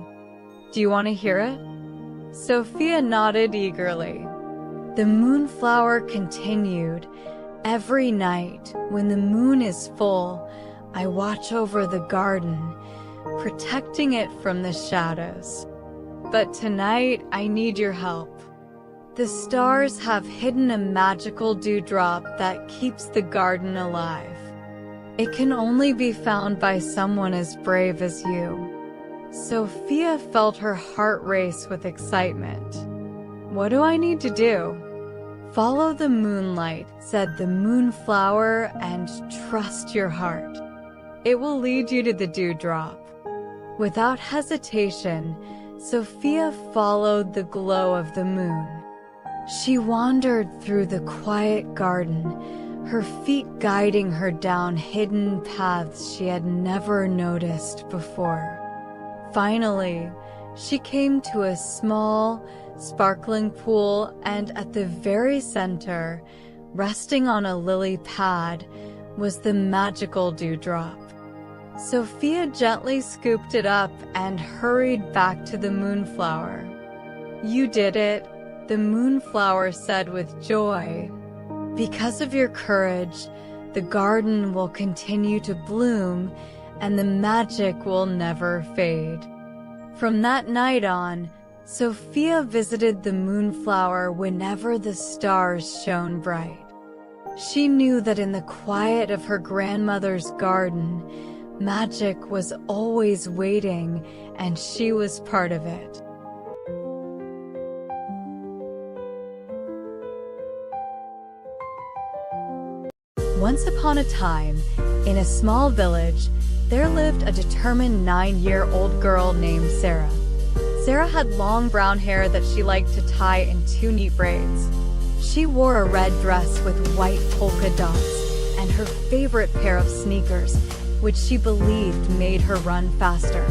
Do you want to hear it?" Sophia nodded eagerly. The moonflower continued, "Every night, when the moon is full, I watch over the garden, protecting it from the shadows. But tonight, I need your help. The stars have hidden a magical dewdrop that keeps the garden alive. It can only be found by someone as brave as you." Sophia felt her heart race with excitement. "What do I need to do?" "Follow the moonlight," said the moonflower, "and trust your heart. It will lead you to the dewdrop." Without hesitation, Sophia followed the glow of the moon. She wandered through the quiet garden, her feet guiding her down hidden paths she had never noticed before. Finally, she came to a small, sparkling pool, and at the very center, resting on a lily pad, was the magical dewdrop. Sophia gently scooped it up and hurried back to the moonflower. "You did it," the moonflower said with joy. "Because of your courage, the garden will continue to bloom and the magic will never fade." From that night on, Sophia visited the moonflower whenever the stars shone bright. She knew that in the quiet of her grandmother's garden, magic was always waiting, and she was part of it. Once upon a time, in a small village, there lived a determined 9-year-old girl named Sarah. Sarah had long brown hair that she liked to tie in 2 neat braids. She wore a red dress with white polka dots and her favorite pair of sneakers, which she believed made her run faster.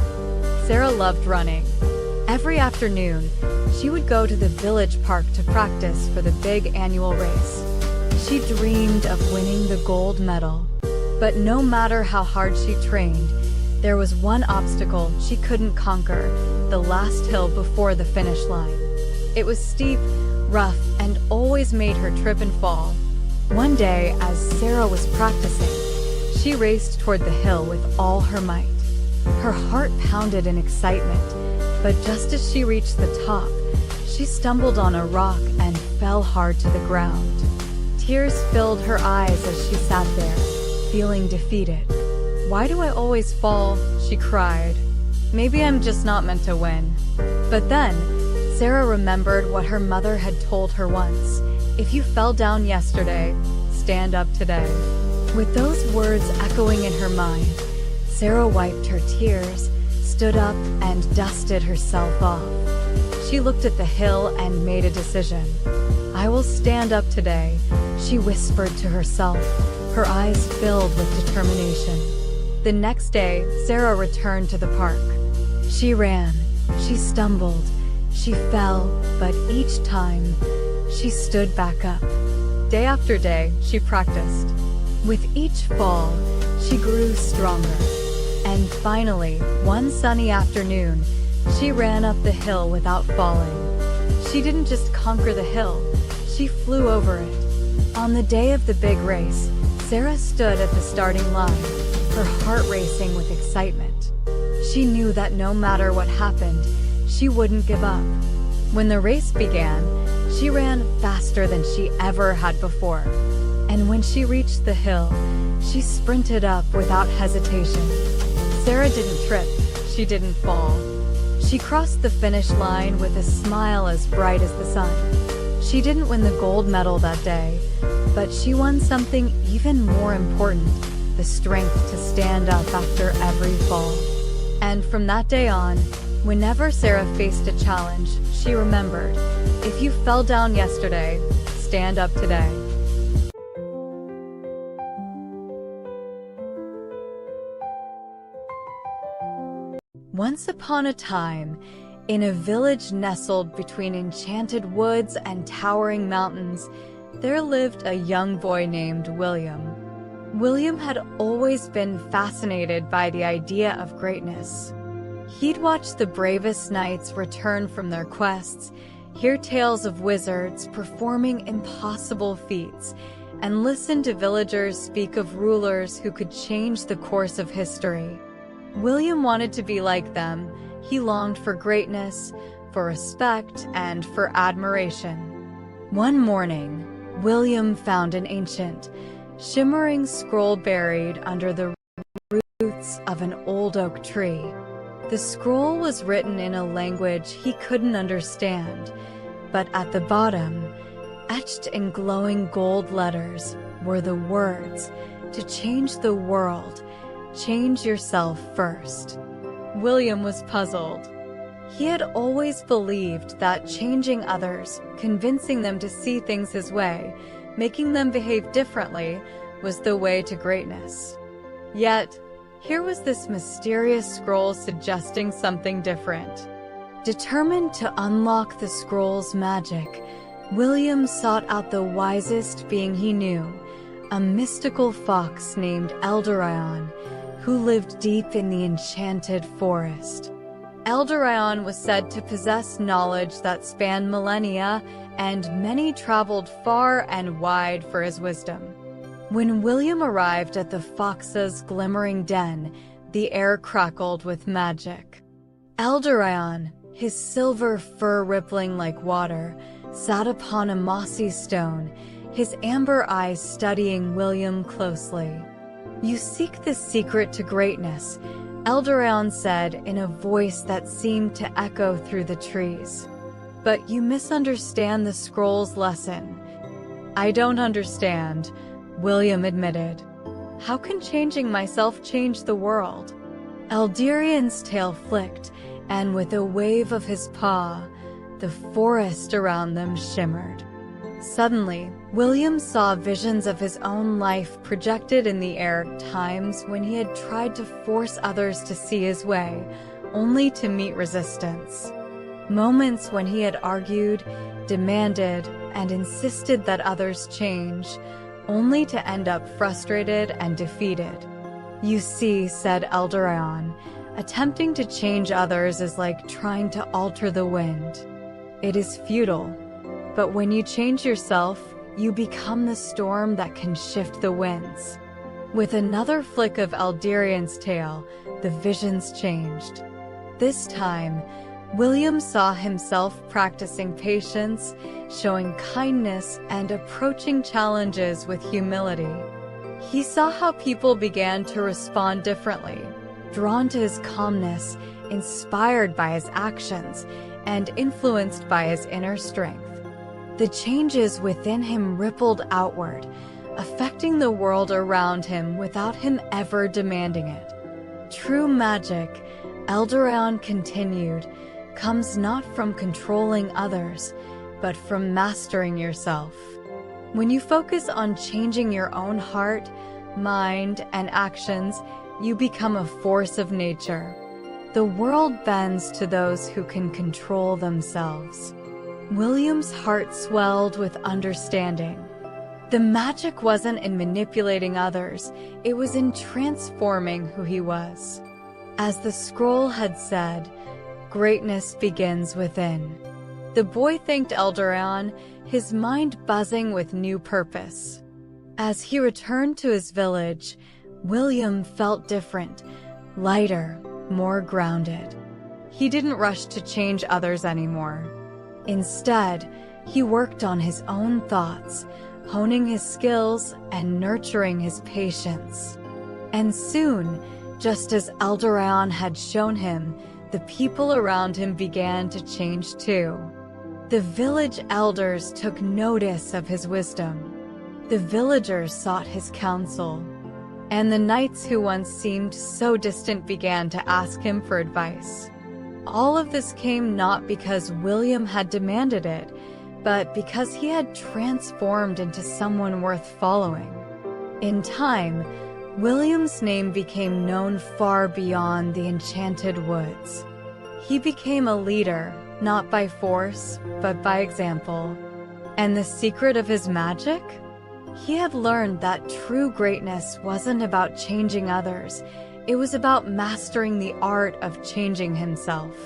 Sarah loved running. Every afternoon, she would go to the village park to practice for the big annual race. She dreamed of winning the gold medal. But no matter how hard she trained, there was one obstacle she couldn't conquer: the last hill before the finish line. It was steep, rough, and always made her trip and fall. One day, as Sarah was practicing, she raced toward the hill with all her might. Her heart pounded in excitement, but just as she reached the top, she stumbled on a rock and fell hard to the ground. Tears filled her eyes as she sat there, feeling defeated. "Why do I always fall?" she cried. "Maybe I'm just not meant to win." But then, Sarah remembered what her mother had told her once: "If you fell down yesterday, stand up today." With those words echoing in her mind, Sarah wiped her tears, stood up, and dusted herself off. She looked at the hill and made a decision. "I will stand up today," she whispered to herself, her eyes filled with determination. The next day, Sarah returned to the park. She ran, she stumbled, she fell, but each time, she stood back up. Day after day, she practiced. With each fall, she grew stronger. And finally, one sunny afternoon, she ran up the hill without falling. She didn't just conquer the hill, she flew over it. On the day of the big race, Sarah stood at the starting line, her heart racing with excitement. She knew that no matter what happened, she wouldn't give up. When the race began, she ran faster than she ever had before. And when she reached the hill, she sprinted up without hesitation. Sarah didn't trip, she didn't fall. She crossed the finish line with a smile as bright as the sun. She didn't win the gold medal that day, but she won something even more important: the strength to stand up after every fall. And from that day on, whenever Sarah faced a challenge, she remembered: if you fell down yesterday, stand up today. Once upon a time, in a village nestled between enchanted woods and towering mountains, there lived a young boy named William. William had always been fascinated by the idea of greatness. He'd watch the bravest knights return from their quests, hear tales of wizards performing impossible feats, and listen to villagers speak of rulers who could change the course of history. William wanted to be like them. He longed for greatness, for respect, and for admiration. One morning, William found an ancient, shimmering scroll buried under the roots of an old oak tree. The scroll was written in a language he couldn't understand, but at the bottom, etched in glowing gold letters, were the words, "To change the world, change yourself first." William was puzzled. He had always believed that changing others, convincing them to see things his way, Making them behave differently was the way to greatness. Yet, here was this mysterious scroll suggesting something different. Determined to unlock the scroll's magic, William sought out the wisest being he knew, a mystical fox named Eldoraion, who lived deep in the enchanted forest. Eldoraion was said to possess knowledge that spanned millennia, and many traveled far and wide for his wisdom. When William arrived at the fox's glimmering den, the air crackled with magic. Eldoraion, his silver fur rippling like water, sat upon a mossy stone, his amber eyes studying William closely. "You seek the secret to greatness," Eldoraion said in a voice that seemed to echo through the trees. "But you misunderstand the scroll's lesson." "I don't understand," William admitted. "How can changing myself change the world?" Eldorion's tail flicked, and with a wave of his paw, the forest around them shimmered. Suddenly, William saw visions of his own life projected in the air, times when he had tried to force others to see his way, only to meet resistance. Moments when he had argued, demanded, and insisted that others change, only to end up frustrated and defeated. "You see," said Eldoraion, "attempting to change others is like trying to alter the wind. It is futile. But when you change yourself, you become the storm that can shift the winds." With another flick of Eldorion's tail, the visions changed. This time, William saw himself practicing patience, showing kindness, and approaching challenges with humility. He saw how people began to respond differently, drawn to his calmness, inspired by his actions, and influenced by his inner strength. The changes within him rippled outward, affecting the world around him without him ever demanding it. True magic, Eldoraion continued, comes not from controlling others, but from mastering yourself. When you focus on changing your own heart, mind, and actions, you become a force of nature. The world bends to those who can control themselves. William's heart swelled with understanding. The magic wasn't in manipulating others, it was in transforming who he was. As the scroll had said, greatness begins within. The boy thanked Eldoraion, his mind buzzing with new purpose. As he returned to his village, William felt different, lighter, more grounded. He didn't rush to change others anymore. Instead, he worked on his own thoughts, honing his skills and nurturing his patience. And soon, just as Eldoraion had shown him, the people around him began to change too. The village elders took notice of his wisdom. The villagers sought his counsel. And the knights who once seemed so distant began to ask him for advice. All of this came not because William had demanded it, but because he had transformed into someone worth following. In time, William's name became known far beyond the enchanted woods. He became a leader, not by force, but by example. And the secret of his magic? He had learned that true greatness wasn't about changing others, it was about mastering the art of changing himself.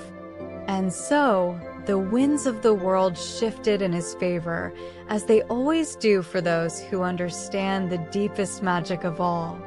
And so, the winds of the world shifted in his favor, as they always do for those who understand the deepest magic of all.